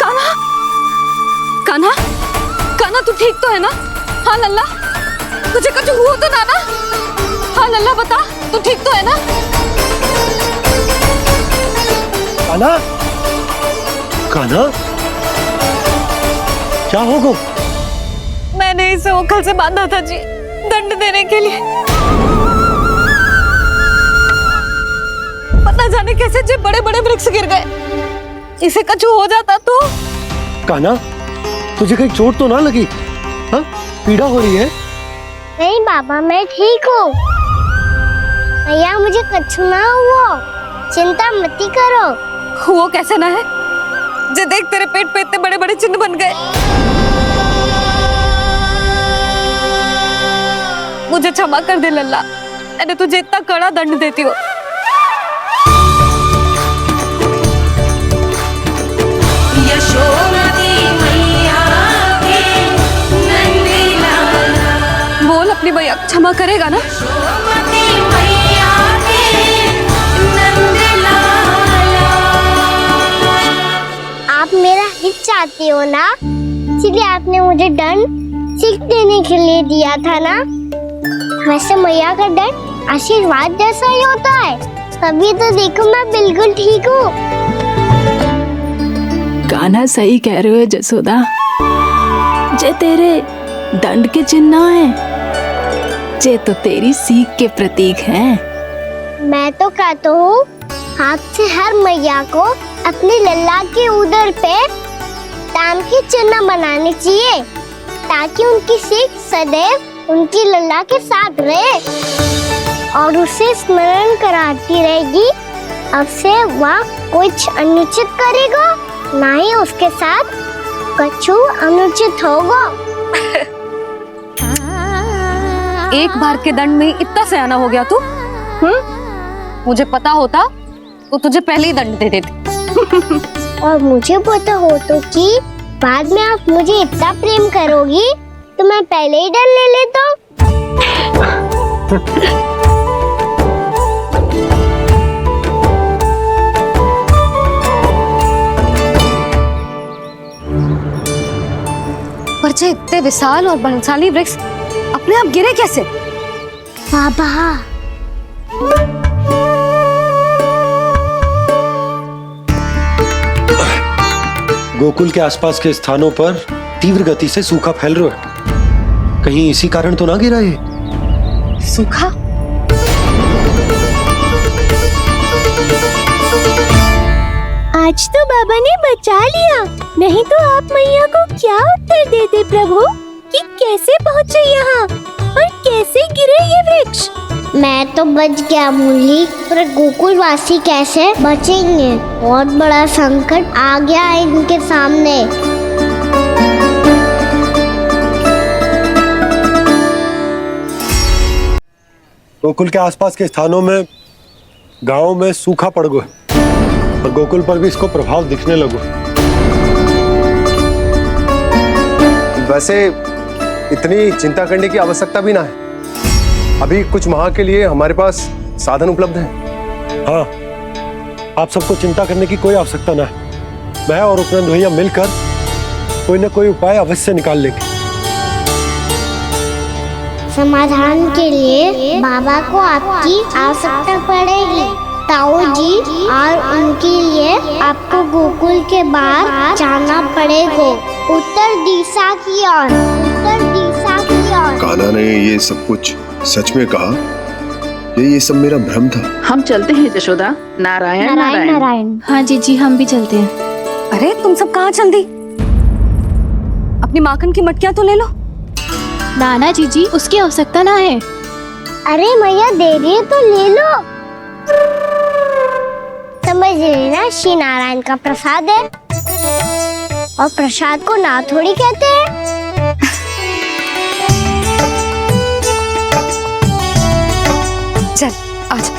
[SPEAKER 3] कान्हा! कान्हा! कान्हा तू ठीक तो है ना? हाँ लल्ला, तुझे कुछ हुआ तो ना? हाँ लल्ला बता, तू ठीक तो है ना?
[SPEAKER 12] कान्हा, कान्हा, क्या होगा?
[SPEAKER 3] मैंने इसे ओखल से बांधा था जी, दंड देने के लिए। पता जाने कैसे जी बड़े बड़े वृक्ष गिर गए। इसे कुछ हो जाता तो?
[SPEAKER 12] कान्हा, तुझे कहीं चोट तो ना लगी? हाँ, पीड़ा हो रही है?
[SPEAKER 6] नहीं बाबा, मैं ठीक हूँ। भैया मुझे कुछ ना हुआ, चिंता मत करो।
[SPEAKER 3] वो कैसे ना है? जे देख तेरे पेट पे इतने बड़े बड़े चिन्ह बन गए। मुझे क्षमा कर दे लल्ला, मैंने तुझे इतना कड़ा दंड देती हो। बोल अपनी भैया क्षमा करेगा ना?
[SPEAKER 6] आप मेरा हित चाहती हो ना, इसलिए आपने मुझे दंड सीख देने के लिए दिया था ना। वैसे मैया का दंड आशीर्वाद जैसा ही होता है, तभी तो देखो मैं बिल्कुल ठीक हूँ।
[SPEAKER 4] कान्हा सही कह रहे हो जसोदा, जे तेरे दंड के चिन्ह है, जे तो तेरी सीख के प्रतीक हैं।
[SPEAKER 6] मैं तो कहता हूँ हाथ से हर मैया को अपने लल्ला के उदर पे दाम के चिन्ह बनाने चाहिए, ताकि उनकी सीख सदैव उनकी लल्ला के साथ रहे और उसे स्मरण कराती रहेगी। अब से वह कुछ अनुचित करेगा, ना ही उसके साथ कुछ अनुचित होगा।
[SPEAKER 3] एक बार के दंड में इतना सयाना हो गया तू? मुझे पता होता तो तुझे पहले ही दंड दे देती।
[SPEAKER 6] और मुझे पता हो तो कि बाद में आप मुझे इतना प्रेम करोगी तो मैं पहले ही डर ले लेता हूँ।
[SPEAKER 3] पर जे इतने विशाल और बलशाली वृक्ष अपने आप गिरे कैसे?
[SPEAKER 6] बाबा,
[SPEAKER 12] गोकुल के आसपास के स्थानों पर तीव्र गति से सूखा फैल रहा है। कहीं इसी कारण तो ना गिरा ये?
[SPEAKER 3] सूखा?
[SPEAKER 6] आज तो बाबा ने बचा लिया, नहीं तो आप मैया को क्या उत्तर देते प्रभु कि कैसे पहुँचे यहाँ और कैसे गिरे ये वृक्ष। मैं तो बच गया मुरली, पर गोकुल वासी कैसे बचेंगे? बहुत बड़ा संकट आ गया है इनके सामने।
[SPEAKER 12] गोकुल के आसपास के स्थानों में, गांवों में सूखा पड़ गया और गोकुल पर भी इसको प्रभाव दिखने लगा।
[SPEAKER 11] वैसे इतनी चिंता करने की आवश्यकता भी ना है। अभी कुछ माह के लिए हमारे पास साधन उपलब्ध है।
[SPEAKER 12] हाँ, आप सबको चिंता करने की कोई आवश्यकता ना है। मैं और उपनंद भैया मिलकर कोई न कोई उपाय अवश्य निकाल लेंगे।
[SPEAKER 6] समाधान के लिए बाबा को आपकी आवश्यकता पड़ेगी। ताऊ जी और उनके लिए आपको गोकुल के बाहर जाना पड़ेगा, उत्तर दिशा की ओर, उत्तर दिशा की ओर।
[SPEAKER 17] कान्हा ने ये सब कुछ सच में कहा? ये सब मेरा भ्रम था?
[SPEAKER 18] हम चलते हैं जशोदा। नारायण नारायण
[SPEAKER 2] नारायण। हाँ जी, हम भी चलते हैं।
[SPEAKER 3] अरे तुम सब कहाँ चल दी? अपनी माखन की मटकियाँ तो ले लो।
[SPEAKER 2] नाना जी, उसकी आवश्यकता ना है।
[SPEAKER 6] अरे मैया दे रही है तो ले लो। समझ लेना, श्री नारायण का प्रसाद है और प्रसाद को ना थोड़ी कहते हैं।
[SPEAKER 3] चल आजा।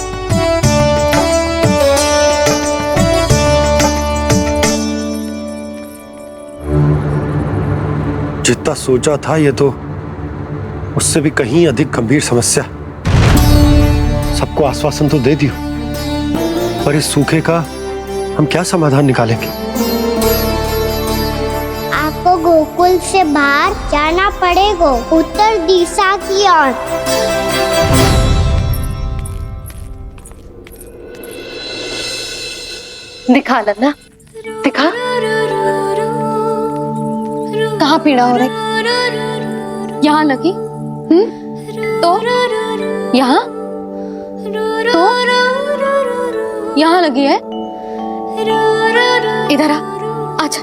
[SPEAKER 17] जितना सोचा था ये तो उससे भी कहीं अधिक गंभीर समस्या। सबको आश्वासन तो दे दियो, पर इस सूखे का हम क्या समाधान निकालेंगे?
[SPEAKER 6] आपको गोकुल से बाहर जाना पड़ेगा, उत्तर दिशा की ओर।
[SPEAKER 3] दिखा लल्ला, दिखा। कहाँ पीड़ा हो रही? यहाँ लगी? तो यहाँ तो यहाँ लगी है? इधर आ, आजा।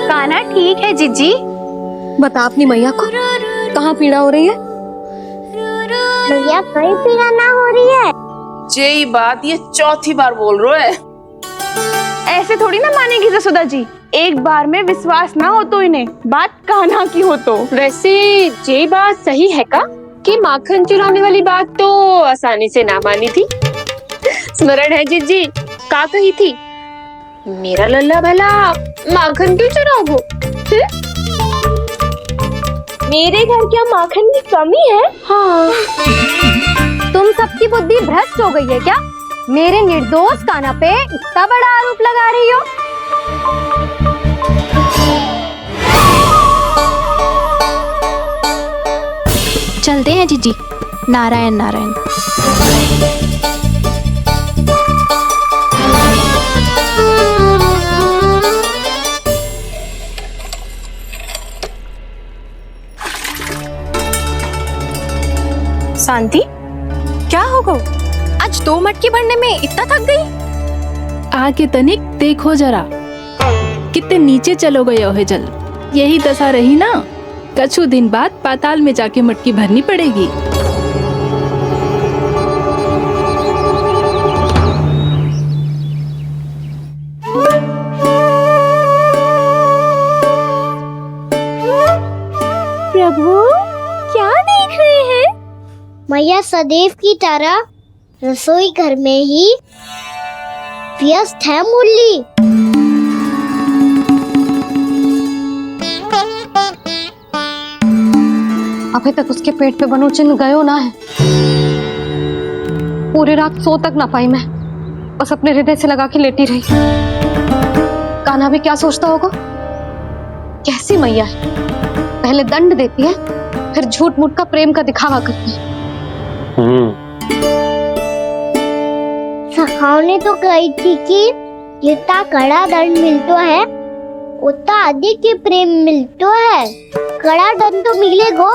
[SPEAKER 5] कान्हा ठीक है जीजी।
[SPEAKER 3] बता अपनी मैया को कहाँ पीड़ा हो रही है?
[SPEAKER 6] भैया कहीं पीड़ा ना हो रही है।
[SPEAKER 18] यही बात ये चौथी बार बोल रहे है।
[SPEAKER 5] ऐसे थोड़ी ना मानेगी जसोदा जी, एक बार में विश्वास ना हो तो इन्हें, बात कान्हा की हो तो।
[SPEAKER 9] वैसे ये बात सही है का कि माखन चुराने वाली बात तो आसानी से ना मानी थी। स्मरण है जीजी का कही थी, मेरा लल्ला भला माखन क्यों चुराओगे? मेरे घर क्या माखन की कमी है?
[SPEAKER 3] हाँ। तुम सबकी बुद्धि भ्रष्ट हो गई है क्या? मेरे निर्दोष कान्हा पे इतना बड़ा आरोप लगा रही हो?
[SPEAKER 19] चलते हैं जीजी। नारायण नारायण।
[SPEAKER 5] शांति, क्या होगा? आज 2 मटकी भरने में इतना थक गई?
[SPEAKER 4] आके तनिक देखो जरा, कितने नीचे चलो गए हो जल। यही दशा रही ना, कछु दिन बाद पाताल में जाके मटकी भरनी पड़ेगी।
[SPEAKER 6] प्रभु क्या देख रहे हैं? मैया सदैव की तरह रसोई घर में ही व्यस्त है मुरली।
[SPEAKER 2] अभी तक उसके पेट पे बनो चिन्ह गयो ना है। पूरी रात सो तक ना पाई मैं, बस अपने हृदय से लगा के लेटी रही। कान्हा भी क्या सोचता होगा? कैसी मैया है, पहले दंड देती है फिर झूठ मूठ का प्रेम का दिखावा करती है।
[SPEAKER 6] सखाओ ने तो कही थी कि जितना कड़ा दंड मिलता है उतना अधिक ही प्रेम मिलता है। कड़ा दंड तो मिलेगा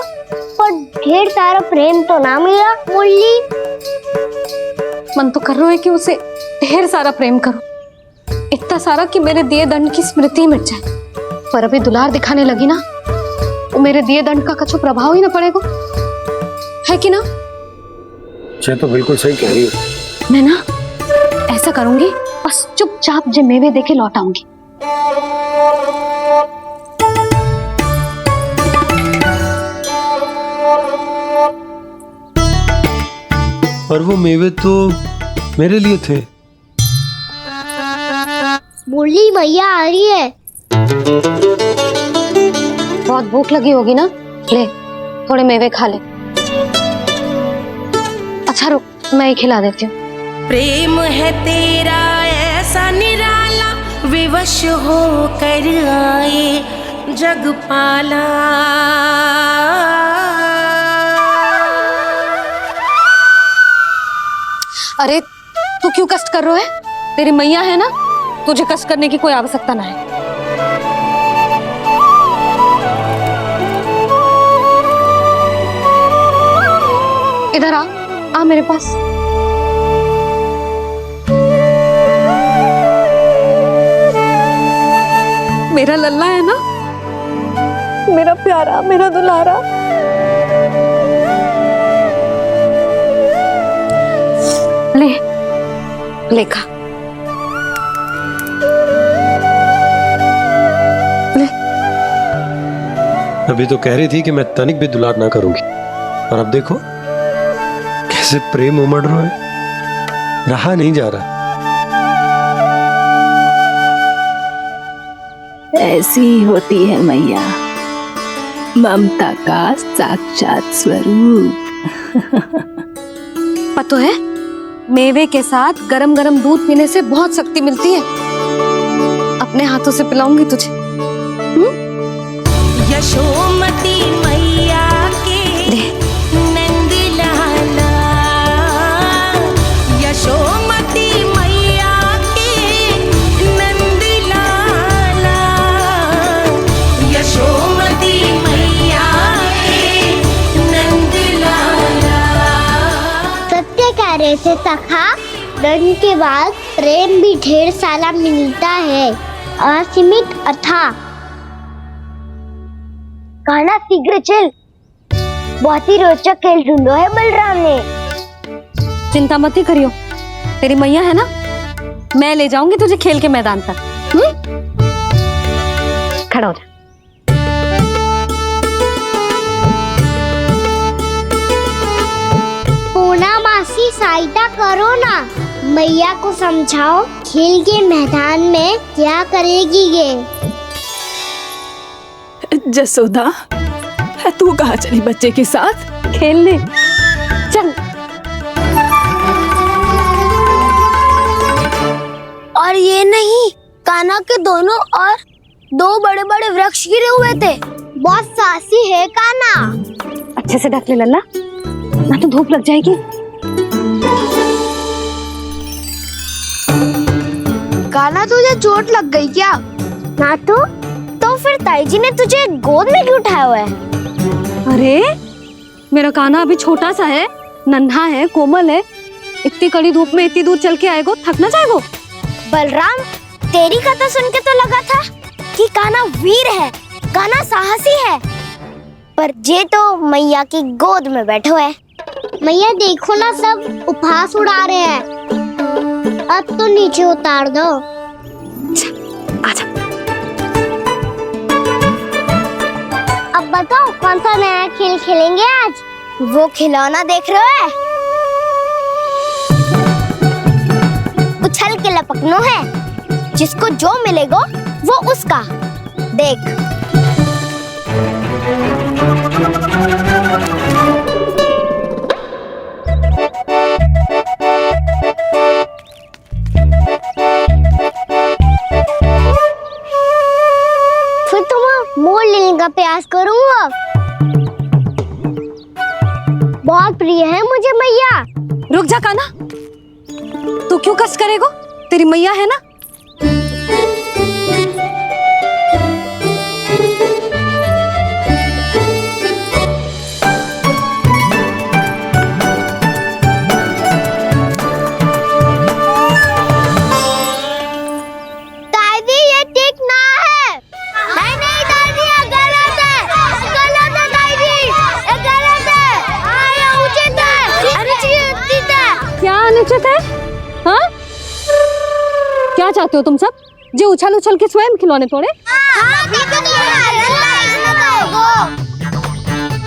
[SPEAKER 6] पर ढेर सारा प्रेम तो ना मिला मुरली।
[SPEAKER 2] मन तो कर रहा है कि उसे ढेर सारा प्रेम करो, इतना सारा कि मेरे दिए दंड की स्मृति मिट जाए। पर अभी दुलार दिखाने लगी ना, वो मेरे दिए दंड का कछु प्रभाव ही ना पड़ेगा, है कि ना?
[SPEAKER 17] ये तो बिल्कुल सही कह रही हो।
[SPEAKER 2] मैं ना ऐसा करूंगी, बस चुपचाप जे मेवे देके लौट आऊंगी।
[SPEAKER 17] पर वो मेवे तो मेरे लिए थे।
[SPEAKER 6] मुरली मैया आ रही है।
[SPEAKER 2] बहुत भूख लगी होगी ना, ले थोड़े मेवे खा ले। अच्छा रुक, मैं ही खिला देती हूँ।
[SPEAKER 20] प्रेम है तेरा ऐसा निराला, विवश हो कर आए जग पाला।
[SPEAKER 2] अरे तू क्यों कष्ट कर रहा है? तेरी मैया है ना, तुझे कष्ट करने की कोई आवश्यकता ना है। इधर आ मेरे पास। मेरा लल्ला है ना, मेरा प्यारा, मेरा दुलारा। ले लेखा ले।
[SPEAKER 17] अभी तो कह रही थी कि मैं तनिक भी दुलार ना करूंगी, और अब देखो कैसे प्रेम उमड़ रहा है, रहा नहीं जा रहा।
[SPEAKER 4] ऐसी ही होती है मैया, ममता का साक्षात स्वरूप।
[SPEAKER 3] पता है, मेवे के साथ गरम गरम दूध पीने से बहुत शक्ति मिलती है। अपने हाथों से पिलाऊंगी तुझे।
[SPEAKER 20] यशोमती मैया के नंद लाला, यशोमती मैया के नंद लाला, यशोमती मैया के नंद लाला।
[SPEAKER 6] सत्य कह रहे थे सखा, दंड के बाद प्रेम भी ढेर सारा मिलता है, असीमित अथाह। कहना शीघ्र चल, बहुत ही रोचक खेल ढूंढो है बलराम ने।
[SPEAKER 3] चिंता मत ही करियो, तेरी मैया है ना, मैं ले जाऊंगी तुझे खेल के मैदान तक। खड़ा हो जा।
[SPEAKER 6] पूना मासी सहायता करो ना, मैया को समझाओ खेल के मैदान में क्या करेगी ये।
[SPEAKER 4] जसोदा, तू कहाँ चली बच्चे के साथ?
[SPEAKER 3] खेलने चल।
[SPEAKER 6] और ये नहीं, कान्हा के दोनों और दो बड़े बड़े वृक्ष गिरे हुए थे। बहुत साहसी है कान्हा।
[SPEAKER 3] अच्छे से ढक ले लल्ला, ना तो धूप लग जाएगी।
[SPEAKER 6] कान्हा तुझे चोट लग गई क्या? ना तो फिर ताई जी ने तुझे गोद में क्यों उठाया हुआ है?
[SPEAKER 3] अरे मेरा कान्हा अभी छोटा सा है, नन्हा है, कोमल है। इतनी कड़ी धूप में इतनी दूर चल के आएगो, थक ना जाएगो।
[SPEAKER 6] बलराम, तेरी कथा सुन के तो लगा था कि कान्हा वीर है, कान्हा साहसी है, पर जे तो मैया की गोद में बैठे हुए। मैया देखो ना, सब उपहास उड़ा रहे हैं। अब तो नीचे उतार दो।
[SPEAKER 3] आजा।
[SPEAKER 6] अब बताओ कौन सा नया खेल खेलेंगे आज? वो खिलौना देख रहे हो? उछल के लपकनो है, जिसको जो मिलेगा वो उसका। देख। फिर तुम मोड़ लेने का प्रयास करूंगा। बहुत प्रिय है मुझे मैया।
[SPEAKER 3] रुक जा कान्हा, तू क्यों कष्ट करेगो? तेरी मैया है ना।
[SPEAKER 6] दादी ये ठीक ना है। नहीं नहीं दादी, ये गलत है, गलत है दादी, ये गलत है। ये उचित है, अनुचित है।
[SPEAKER 3] क्या अनुचित है? हाँ? क्या चाहते हो तुम सब? जो उछल उछल के स्वयं खिलौने तोड़े?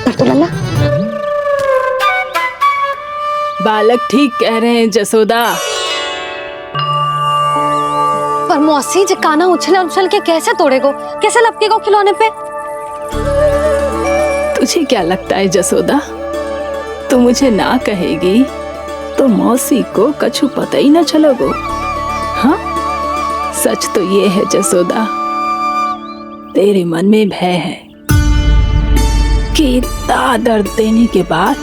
[SPEAKER 3] तो लल्ला,
[SPEAKER 4] बालक ठीक कह रहे हैं जसोदा।
[SPEAKER 3] पर मौसी, जे कान्हा उछल उछल के कैसे तोड़ेगो, कैसे लपकेगो खिलौने पे?
[SPEAKER 4] तुझे क्या लगता है जसोदा, तू मुझे ना कहेगी तो मौसी को कछु पता ही न चलोगो। हाँ, सच तो ये है जसोदा, तेरे मन में भय है कि इतना दर्द देने के बाद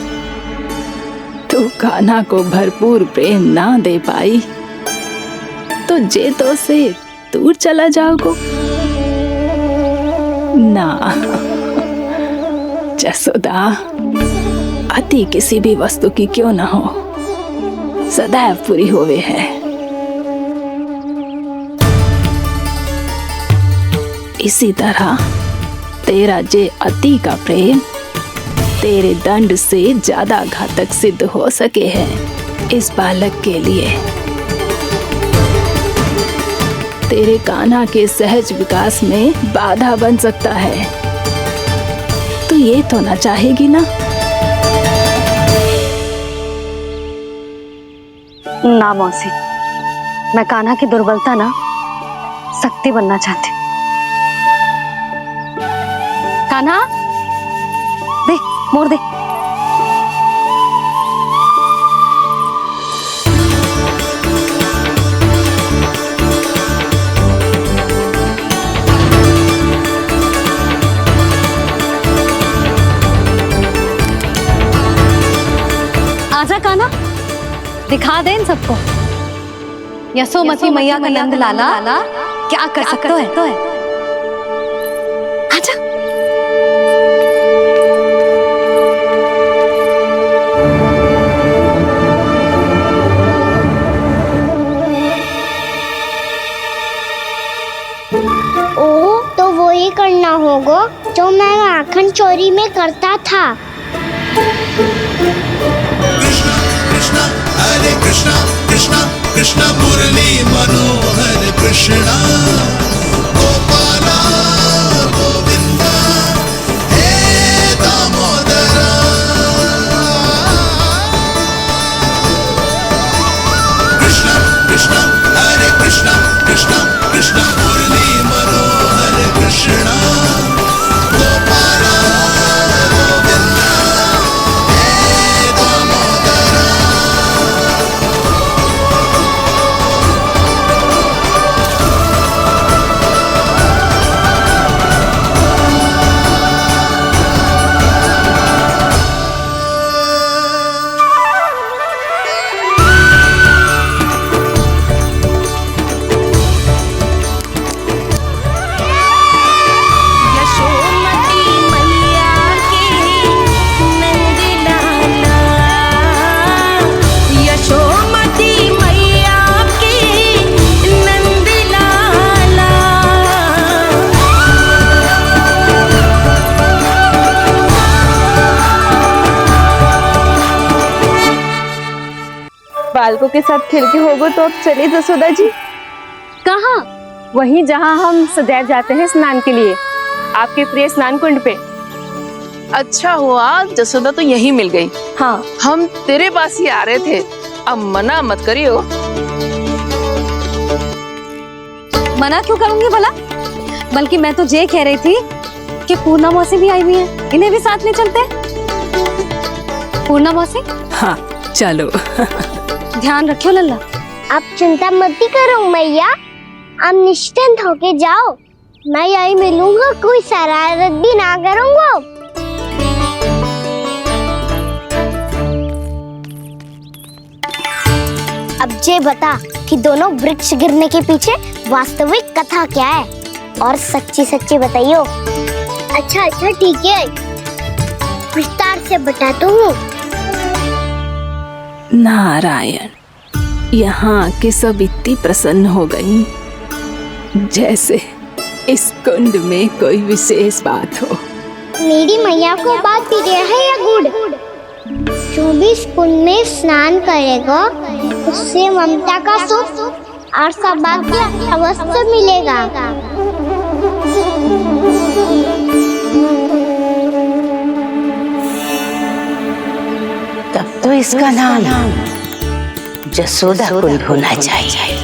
[SPEAKER 4] तू कान्हा को भरपूर प्रेम ना दे पाई तो जे तो से दूर चला जाओगो ना। जसोदा, अति किसी भी वस्तु की क्यों ना हो, सदैव पूरी होवे है। इसी तरह तेरा जे अति का प्रेम तेरे दंड से ज्यादा घातक सिद्ध हो सके है इस बालक के लिए। तेरे कान्हा के सहज विकास में बाधा बन सकता है। तो ये तो ना चाहेगी ना?
[SPEAKER 3] ना मौसी, मैं कान्हा की दुर्बलता ना शक्ति बनना चाहती हूँ। कान्हा, दे मोड़ दे। आजा कान्हा, दिखा दे इन सबको यशोमती मैया का नंद लाला क्या कर सकता है। आजा।
[SPEAKER 6] ओ तो वो ही करना होगा जो मैं माखन चोरी में करता था।
[SPEAKER 1] हरे कृष्णा कृष्णा कृष्णा मुरली मनोहर कृष्णा गोपाला गोविंदा हे दामोदरा। कृष्णा कृष्णा हरे कृष्णा कृष्णा कृष्णा मुरली मनोहर कृष्णा गोपाला गोविंदा हे दामोदरा।
[SPEAKER 5] बालकों के साथ खेल के होगो तो अब चलिए जसोदा जी।
[SPEAKER 9] कहाँ? वहीं जहाँ हम सदैव जाते हैं स्नान के लिए, आपके प्रिय स्नान कुंड पे।
[SPEAKER 18] अच्छा हुआ जसोदा तो यही मिल गई।
[SPEAKER 9] हाँ,
[SPEAKER 18] हम तेरे पास ही आ रहे थे, अब मना मत करियो।
[SPEAKER 3] मना क्यों करूंगी भला? बल्कि मैं तो ये कह रही थी कि पूर्णा मौसी भी आई हुई है, इन्हें भी साथ में चलते हैं। पूर्णा मौसी,
[SPEAKER 4] हाँ चलो।
[SPEAKER 3] ध्यान रखियो लल्ला।
[SPEAKER 6] आप चिंता मत करो मैया, आप निश्चिंत होके जाओ, मैं यही मिलूंगा, कोई शरारत भी ना करूंगा। अब ये बता कि दोनों वृक्ष गिरने के पीछे वास्तविक कथा क्या है, और सच्ची सच्ची बताइयो। अच्छा ठीक है, विस्तार से बताता हूँ।
[SPEAKER 4] नारायण, यहाँ के सब इतनी प्रसन्न हो गई जैसे इस कुंड में कोई विशेष बात हो।
[SPEAKER 6] मेरी मैया को बात प्रिय है या गुड़? जो भी इस कुंड में स्नान करेगा उससे ममता का सुख और सौभाग्य अवश्य मिलेगा।
[SPEAKER 21] तब तो इसका नाम जसोदा कुंड होना चाहिए।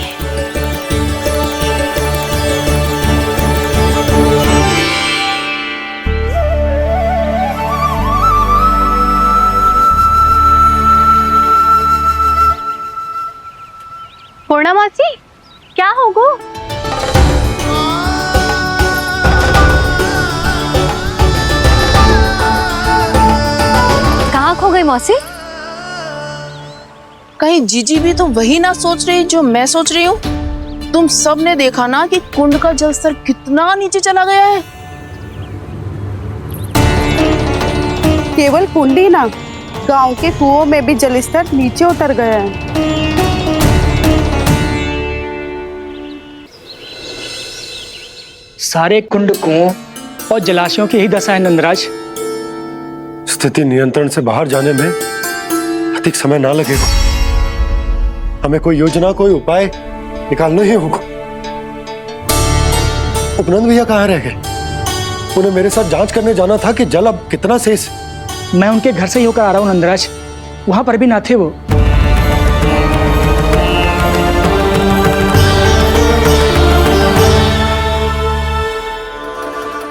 [SPEAKER 9] पूर्णा मौसी, क्या होगो?
[SPEAKER 3] कहाँ खो गई मौसी?
[SPEAKER 18] कहीं जीजी भी तो वही ना सोच रही जो मैं सोच रही हूँ। तुम सब ने देखा ना कि कुंड का जलस्तर कितना नीचे चला गया है।
[SPEAKER 5] केवल कुंड ही ना, गांव के कुओं में भी जलस्तर नीचे उतर गया है।
[SPEAKER 14] सारे कुंड कुओं और जलाशयों की ही दशा है नंदराज।
[SPEAKER 17] स्थिति नियंत्रण से बाहर जाने में अधिक समय ना लगेगा। हमें कोई योजना, कोई उपाय निकालना ही होगा। उपनंद भैया कहाँ रह गए? उन्हें मेरे साथ जांच करने जाना था कि जल अब कितना शेष।
[SPEAKER 14] मैं उनके घर से ही होकर आ रहा हूँ नंदराज, वहां पर भी ना थे वो।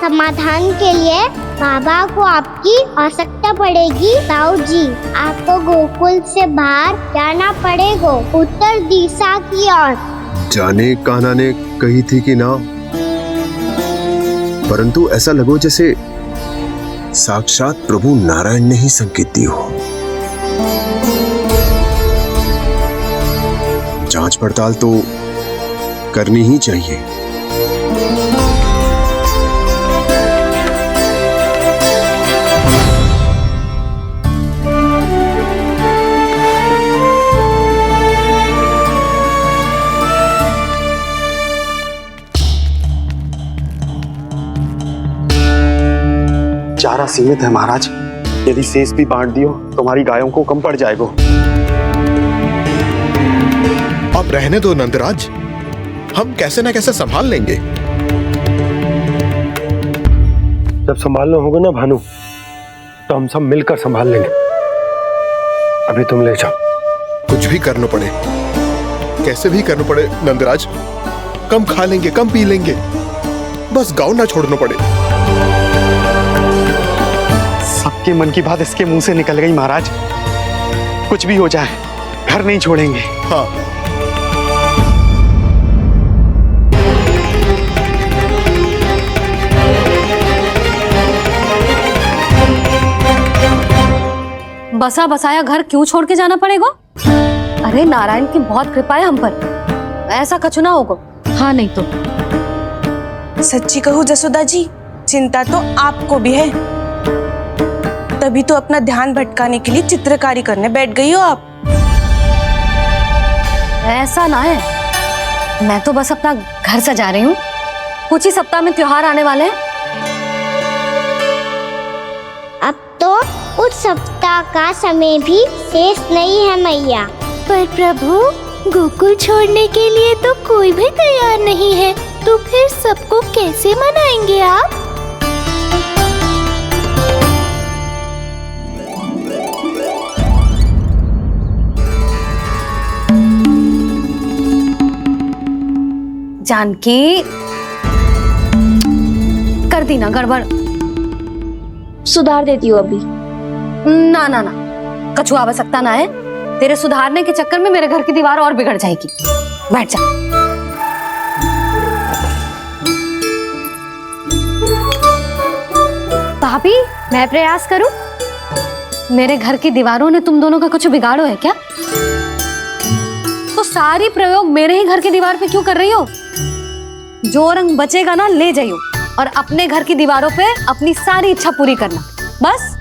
[SPEAKER 6] समाधान के लिए बाबा को आपकी आवश्यकता पड़ेगी। ताऊ जी, आपको गोकुल से बाहर जाना पड़ेगा, उत्तर दिशा की ओर।
[SPEAKER 11] जाने कान्हा ने कही थी कि ना, परंतु ऐसा लगो जैसे साक्षात प्रभु नारायण ने ही संकेत दी हो। जांच पड़ताल तो करनी ही चाहिए।
[SPEAKER 17] चारा सीमित है महाराज, यदि शेष भी बांट दियो तो हमारी गायों को कम पड़ जाएगा।
[SPEAKER 1] अब रहने दो नंदराज, हम कैसे न कैसे संभाल लेंगे।
[SPEAKER 17] जब संभालना होगा ना भानु, तो हम सब मिलकर संभाल लेंगे। अभी तुम ले जाओ।
[SPEAKER 1] कुछ भी करना पड़े, कैसे भी करना पड़े नंदराज, कम खा लेंगे, कम पी लेंगे, बस गाँव ना छोड़ना पड़े।
[SPEAKER 17] सबके मन की बात इसके मुंह से निकल गई महाराज। कुछ भी हो जाए, घर नहीं छोड़ेंगे।
[SPEAKER 1] हाँ।
[SPEAKER 3] बसा बसाया घर क्यों छोड़ के जाना पड़ेगा? अरे नारायण की बहुत कृपा है हम पर, ऐसा कछु ना होगा। हाँ नहीं तो
[SPEAKER 5] सच्ची कहूँ जसोदा जी, चिंता तो आपको भी है, तभी तो अपना ध्यान भटकाने के लिए चित्रकारी करने बैठ गई हो आप।
[SPEAKER 3] ऐसा ना है, मैं तो बस अपना घर सजा रही हूँ। कुछ ही सप्ताह में त्योहार आने वाले हैं।
[SPEAKER 6] अब तो उस सप्ताह का समय भी शेष नहीं है मैया।
[SPEAKER 8] पर प्रभु, गोकुल छोड़ने के लिए तो कोई भी तैयार नहीं है, तो फिर सबको कैसे मनाएंगे आप?
[SPEAKER 3] जानकी, कर दी ना गड़बड़।
[SPEAKER 8] सुधार देती हूँ अभी।
[SPEAKER 3] ना ना ना, कछु आवश्यकता ना है। तेरे सुधारने के चक्कर में मेरे घर की दीवार और बिगड़ जाएगी। बैठ जा। भाभी, मैं प्रयास करूं? मेरे घर की दीवारों ने तुम दोनों का कुछ बिगाड़ो है क्या? तो सारी प्रयोग मेरे ही घर की दीवार पे क्यों कर रही हो? जो रंग बचेगा ना ले जाइयो, और अपने घर की दीवारों पे अपनी सारी इच्छा पूरी करना, बस।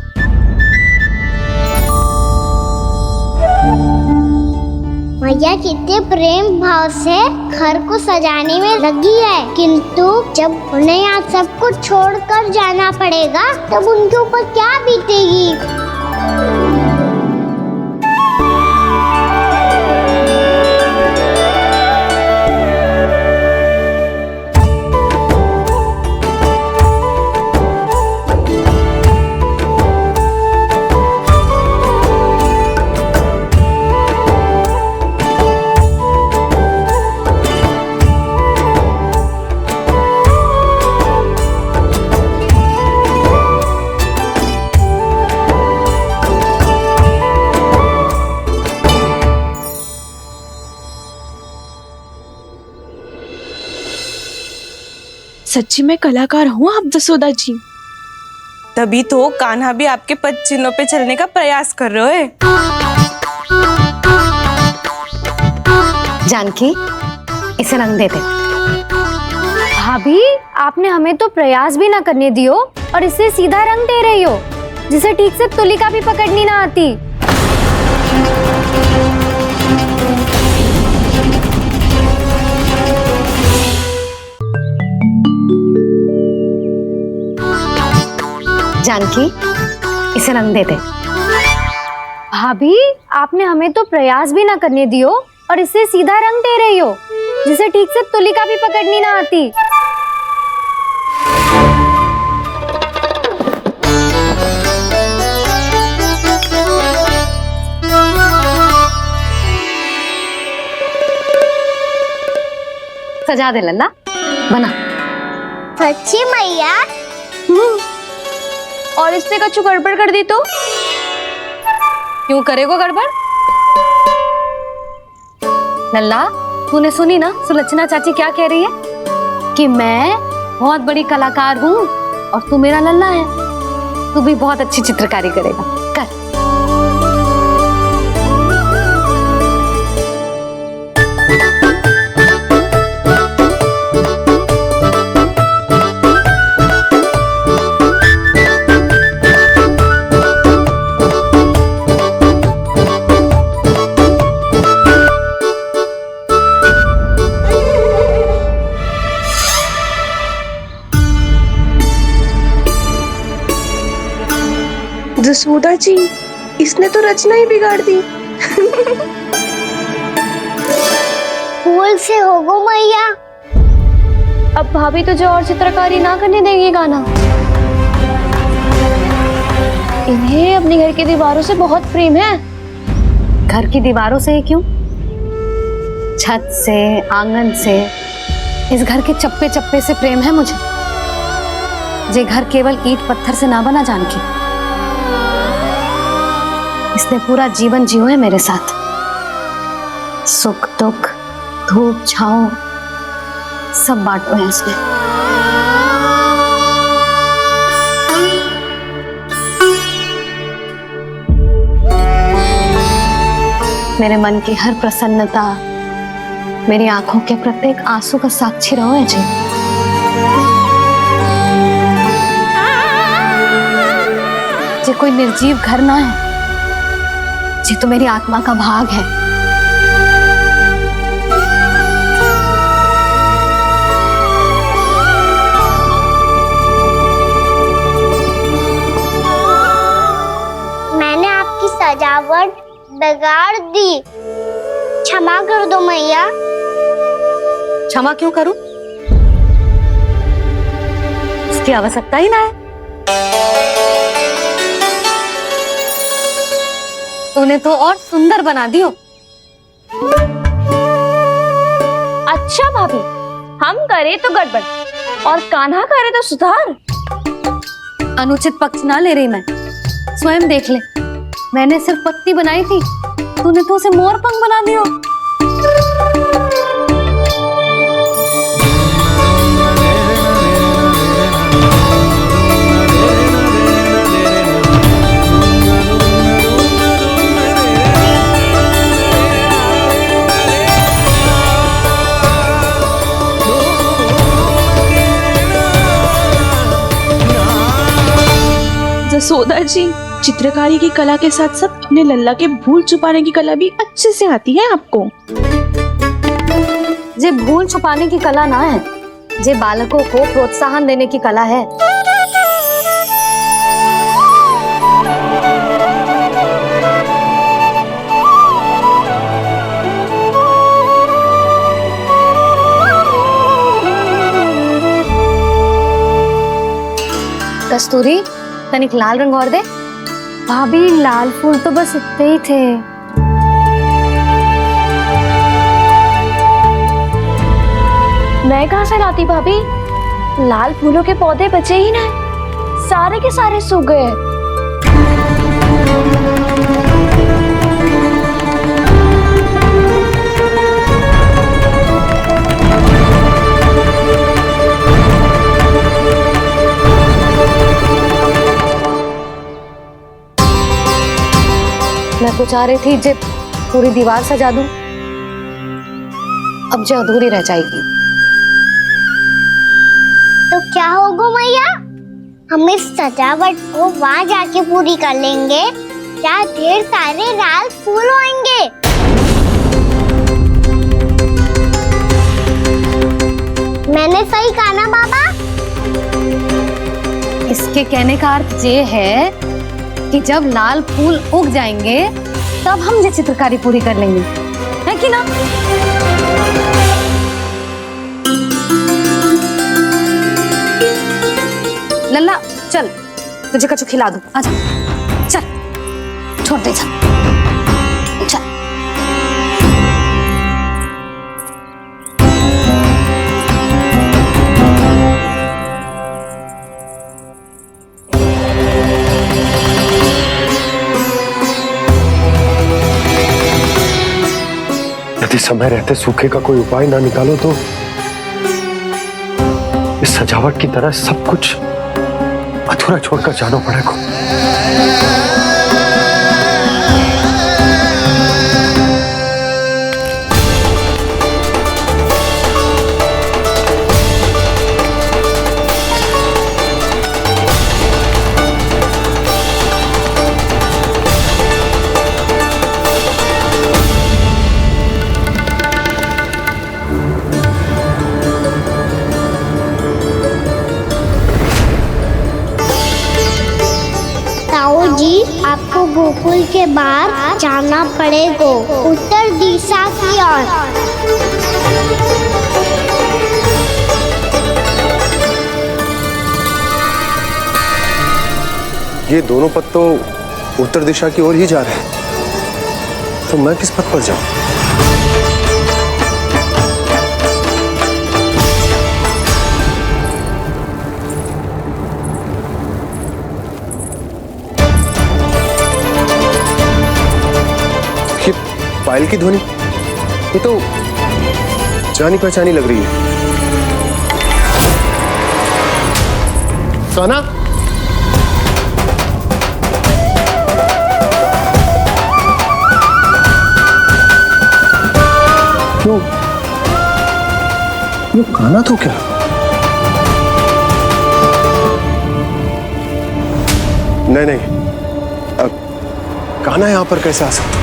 [SPEAKER 6] मैया कितने प्रेम भाव से घर को सजाने में लगी है, किंतु जब उन्हें यहाँ सब कुछ छोड़कर जाना पड़ेगा तब उनके ऊपर क्या बीतेगी।
[SPEAKER 5] सच्ची में कलाकार हूँ आप जसोदा जी, तभी तो कान्हा भी आपके पद चिन्हों पे चलने का प्रयास कर रहे हैं।
[SPEAKER 3] जानकी, इसे रंग दे दे।
[SPEAKER 8] भाभी, आपने हमें तो प्रयास भी ना करने दियो और इसे सीधा रंग दे रही हो, जिसे ठीक से तुलिका भी पकड़नी ना आती।
[SPEAKER 3] जानकी, इसे रंग दे दे।
[SPEAKER 8] भाभी, आपने हमें तो प्रयास भी ना करने दियो और इसे सीधा रंग दे रही हो, जिसे ठीक से तुलिका भी पकड़नी ना आती।
[SPEAKER 3] सजा दे लल्ला, बना।
[SPEAKER 6] सच्ची मैया?
[SPEAKER 8] और इसने कछु गड़बड़ कर दी तो?
[SPEAKER 3] क्यों करेगो गड़बड़? लल्ला, तूने सुनी ना सुलक्षणा चाची क्या कह रही है? कि मैं बहुत बड़ी कलाकार हूँ और तू मेरा लल्ला है, तू भी बहुत अच्छी चित्रकारी करेगा। कर।
[SPEAKER 5] जसोदा जी, इसने तो रचना ही बिगाड़ दी।
[SPEAKER 6] फूल से होगो मैया।
[SPEAKER 8] अब भाभी तुझे और चित्रकारी ना करने देंगे गाना? इन्हें अपने घर की दीवारों से बहुत प्रेम है।
[SPEAKER 3] घर की दीवारों से ही क्यों, छत से, आंगन से, इस घर के चप्पे चप्पे से प्रेम है मुझे। ये घर केवल ईंट पत्थर से ना बना जानकी, इसने पूरा जीवन जियो है मेरे साथ। सुख दुख, धूप छांव सब बांटो है इसमें। मेरे मन की हर प्रसन्नता, मेरी आंखों के प्रत्येक आंसू का साक्षी रहो है जी। ये कोई निर्जीव घर ना है, ये तो मेरी आत्मा का भाग है।
[SPEAKER 6] मैंने आपकी सजावट बिगाड़ दी, क्षमा कर दो मैया।
[SPEAKER 3] क्षमा क्यों करूं? इसकी आवश्यकता ही ना है। तूने तो और सुंदर बना दियो।
[SPEAKER 8] अच्छा भाभी, हम करे तो गड़बड़ और कान्हा करे तो सुधार।
[SPEAKER 3] अनुचित पक्ष ना ले रही मैं, स्वयं देख ले। मैंने सिर्फ पत्ती बनाई थी, तूने तो उसे मोर पंख बना दियो।
[SPEAKER 5] जसोदा जी, चित्रकारी की कला के साथ साथ अपने लल्ला के भूल छुपाने की कला भी अच्छे से आती है आपको।
[SPEAKER 3] ये भूल छुपाने की कला ना है, ये बालकों को प्रोत्साहन देने की कला है। कस्तूरी, तनिक लाल रंग और दे। भाभी, लाल फूल तो बस इतने ही थे।
[SPEAKER 8] मैं कहाँ से लाती भाभी? लाल फूलों के पौधे बचे ही ना, सारे के सारे सूख गए।
[SPEAKER 3] मैं तो चाह रही थी जे पूरी दीवार सजा दूं, अब जो अधूरी रह जाएगी।
[SPEAKER 6] तो क्या होगा मैया, हम इस सजावट को वहाँ जाके पूरी कर लेंगे जहाँ ढेर सारे लाल फूल होंगे। मैंने सही कहा ना बाबा?
[SPEAKER 3] इसके कहने का अर्थ ये है कि जब लाल फूल उग जाएंगे तब हम ये चित्रकारी पूरी कर लेंगे, है कि ना? लल्ला चल, तुझे कछु खिला दूं, आजा, चल, छोड़ दे, चल, चल।
[SPEAKER 17] समय रहते सूखे का कोई उपाय ना निकालो तो इस सजावट की तरह सब कुछ अधूरा छोड़कर जाना पड़ेगा।
[SPEAKER 6] जी आपको गोकुल के बाहर जाना पड़ेगा, उत्तर दिशा की ओर।
[SPEAKER 17] ये दोनों पथ तो उत्तर दिशा की ओर ही जा रहे हैं, तो मैं किस पथ पर जाऊं? पायल की ध्वनि ये तो जानी पहचानी लग रही है। कान्हा, क्यों ये कान्हा तो क्या? नहीं नहीं, कान्हा यहां पर कैसे आ सकता?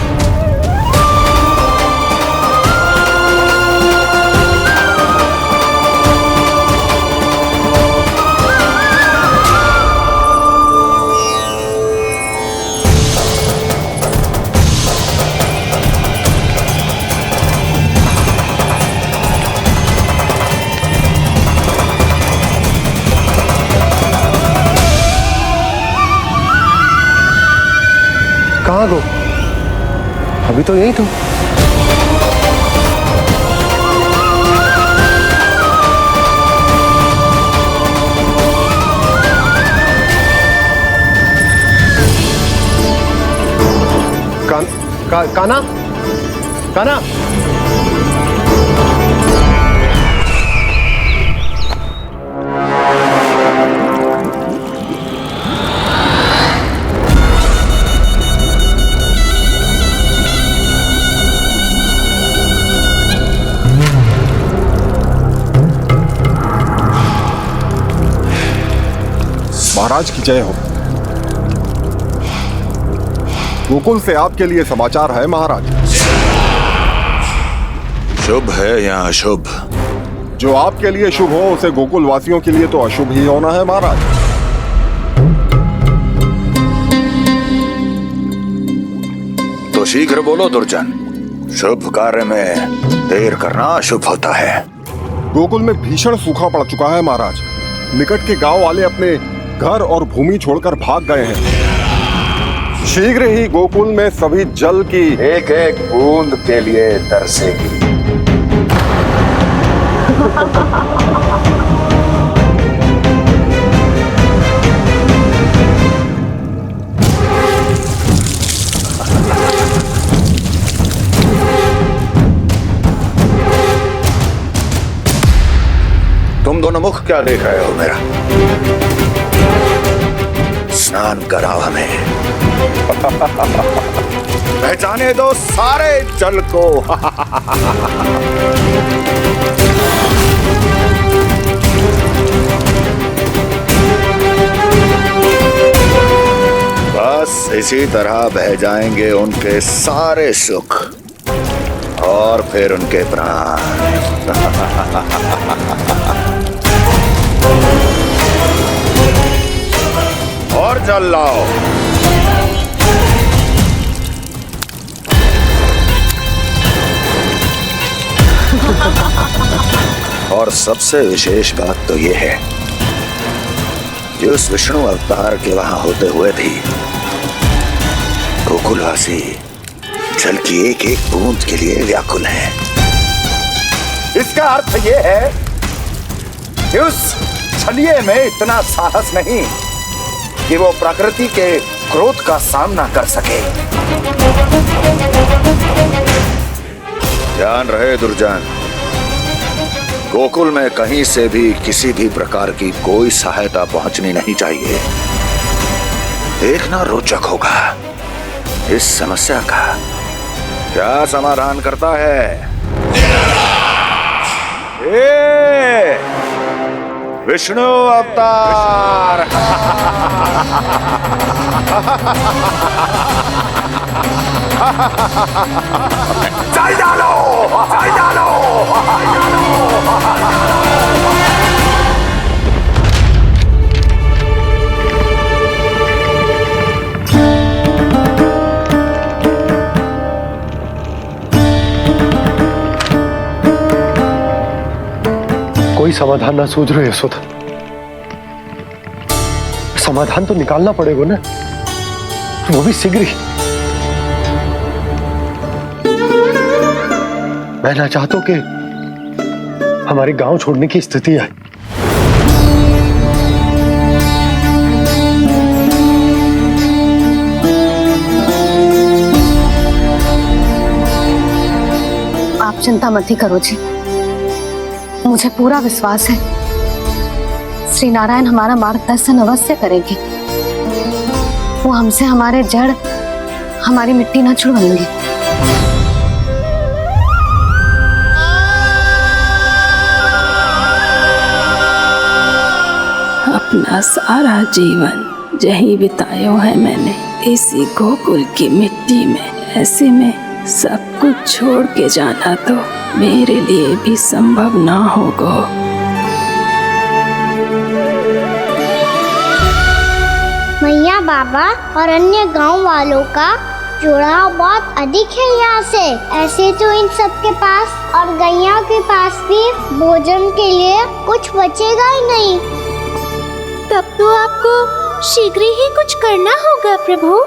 [SPEAKER 17] कहाँ गो? अभी तो यही तुम। कान्हा, कान्हा,
[SPEAKER 1] महाराज की जय हो। गोकुल से आपके लिए समाचार है महाराज।
[SPEAKER 13] शुभ है या अशुभ?
[SPEAKER 1] जो आपके लिए शुभ हो उसे गोकुल वासियों के लिए तो अशुभ ही होना है महाराज।
[SPEAKER 13] तो शीघ्र बोलो दुर्जन, शुभ कार्य में देर करना अशुभ होता है।
[SPEAKER 1] गोकुल में भीषण सूखा पड़ चुका है महाराज। निकट के गांव वाले अपने घर और भूमि छोड़कर भाग गए हैं। शीघ्र ही गोकुल में सभी जल की
[SPEAKER 13] एक एक बूंद के लिए तरसेगी। तुम दोनों मुख क्या देख रहे हो मेरा? स्नान कराओ हमें। पहचाने दो सारे जल को। बस इसी तरह बह जाएंगे उनके सारे सुख और फिर उनके प्राण। और जल लाओ। और सबसे विशेष बात तो यह है कि उस विष्णु अवतार के वहां होते हुए भी गोकुलवासी जल की एक एक बूंद के लिए व्याकुल हैं। इसका अर्थ यह है कि उस छलिए में इतना साहस नहीं कि वो प्रकृति के क्रोध का सामना कर सके। ध्यान रहे दुर्जन, गोकुल में कहीं से भी किसी भी प्रकार की कोई सहायता पहुंचनी नहीं चाहिए। देखना रोचक होगा इस समस्या का क्या समाधान करता है। विष्णु अवतार। चल डालो, चल डालो।
[SPEAKER 17] कोई समाधान ना सूझ रहे यशोदा। समाधान तो निकालना पड़ेगा ना, वो भी शीघ्र ही। मैं ना चाहता कि हमारे गांव छोड़ने की स्थिति आए।
[SPEAKER 3] आप चिंता मत ही करो जी, मुझे पूरा विश्वास है श्री नारायण हमारा मार्गदर्शन अवश्य करेंगे। वो हमसे हमारे जड़, हमारी मिट्टी ना छुड़वाएंगे।
[SPEAKER 4] अपना सारा जीवन यही बिताया है मैंने, इसी गोकुल की मिट्टी में। ऐसे में सब कुछ छोड़ के जाना तो मेरे लिए भी संभव ना होगा।
[SPEAKER 6] मैया बाबा और अन्य गांव वालों का जुड़ाव बहुत अधिक है यहाँ से। ऐसे तो इन सब के पास और गैया के पास भी भोजन के लिए कुछ बचेगा ही नहीं।
[SPEAKER 8] तब तो आपको शीघ्र ही कुछ करना होगा प्रभु।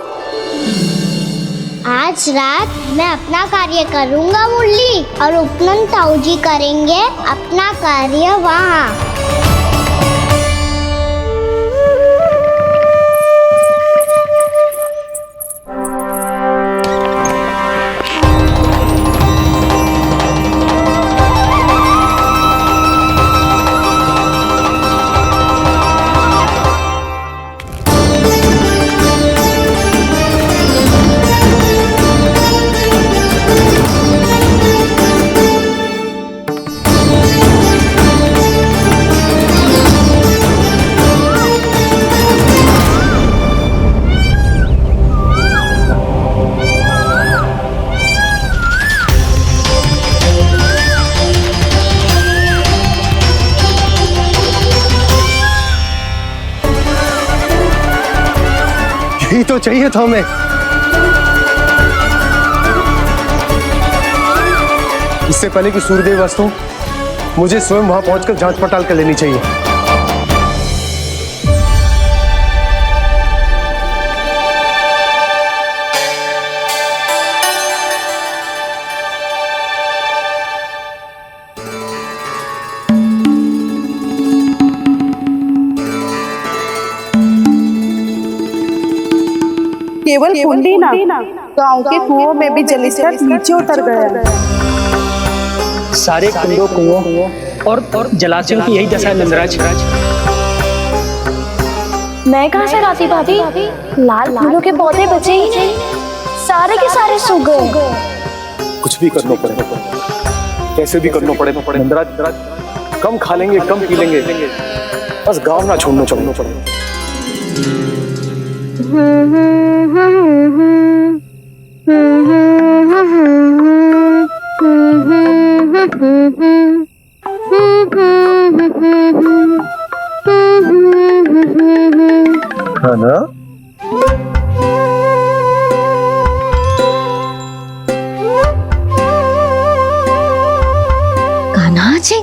[SPEAKER 6] आज रात मैं अपना कार्य करूँगा मुरली, और उपनंद ताऊ जी करेंगे अपना कार्य वहाँ।
[SPEAKER 17] यही तो चाहिए था हमें। इससे पहले कि सूर्यदेव वस्तु, मुझे स्वयं वहां पहुंचकर जांच पड़ताल कर लेनी चाहिए।
[SPEAKER 18] केवल कुंडी ना, गांव के कुओं में भी जलस्तर नीचे उतर गया।
[SPEAKER 10] सारे कुंडों, कुओं और जलाशयों की यही दशा है नंदराज।
[SPEAKER 8] मैं कहाँ से लाती भाभी? लाल फूलों के पौधे बचे ही नहीं, सारे के सारे सूख गए।
[SPEAKER 11] कुछ भी करना पड़ेगा, कैसे भी करना पड़ेगा नंदराज। कम खा लेंगे, कम पी लेंगे, बस गांव ना छोड़ना पड़ेगा।
[SPEAKER 17] हाँ ना?
[SPEAKER 2] कान्हा जी,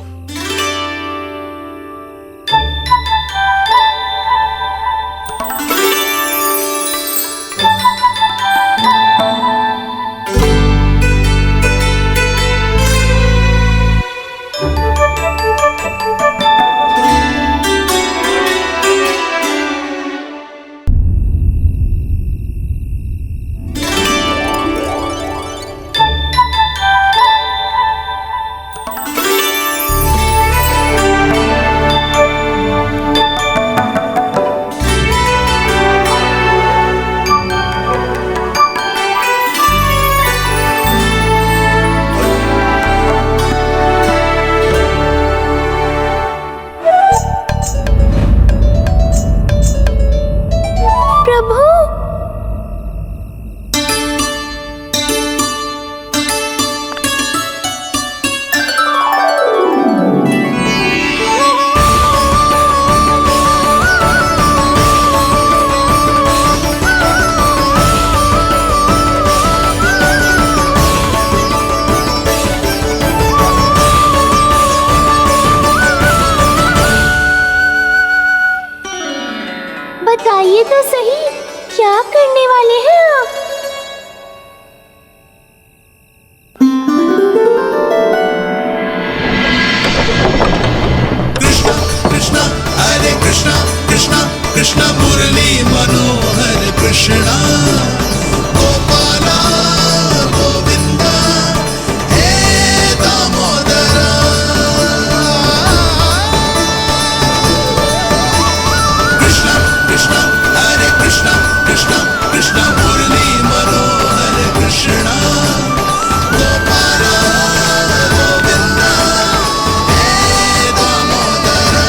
[SPEAKER 6] बताइए तो सही, क्या करने वाले हैं आप?
[SPEAKER 20] कृष्णा हरे कृष्णा कृष्णा कृष्णा मुरली मनोहर कृष्णा गोपाला गोविंदा हे दामोदरा कृष्णा कृष्णा हरे कृष्णा कृष्णा कृष्णा मुरली मनोहर कृष्णा गोपाला गोविंदा हे दामोदरा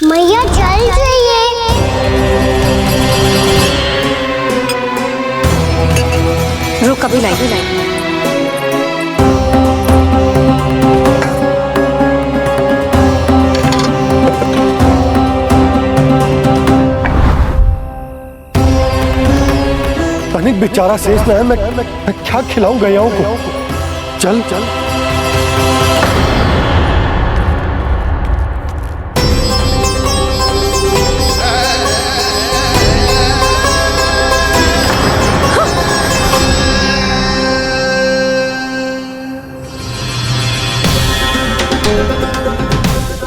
[SPEAKER 6] मैया चल जाइए।
[SPEAKER 3] रुक अभी लाई
[SPEAKER 17] तनिक बेचारा शेष न है, मैं क्या खिलाऊं गयाओं को। चल चल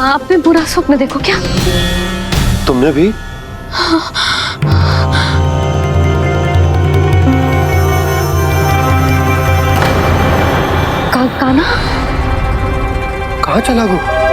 [SPEAKER 3] आपने बुरा स्वप्न देखो क्या?
[SPEAKER 17] तुमने भी?
[SPEAKER 3] काना
[SPEAKER 17] कहाँ चला वो?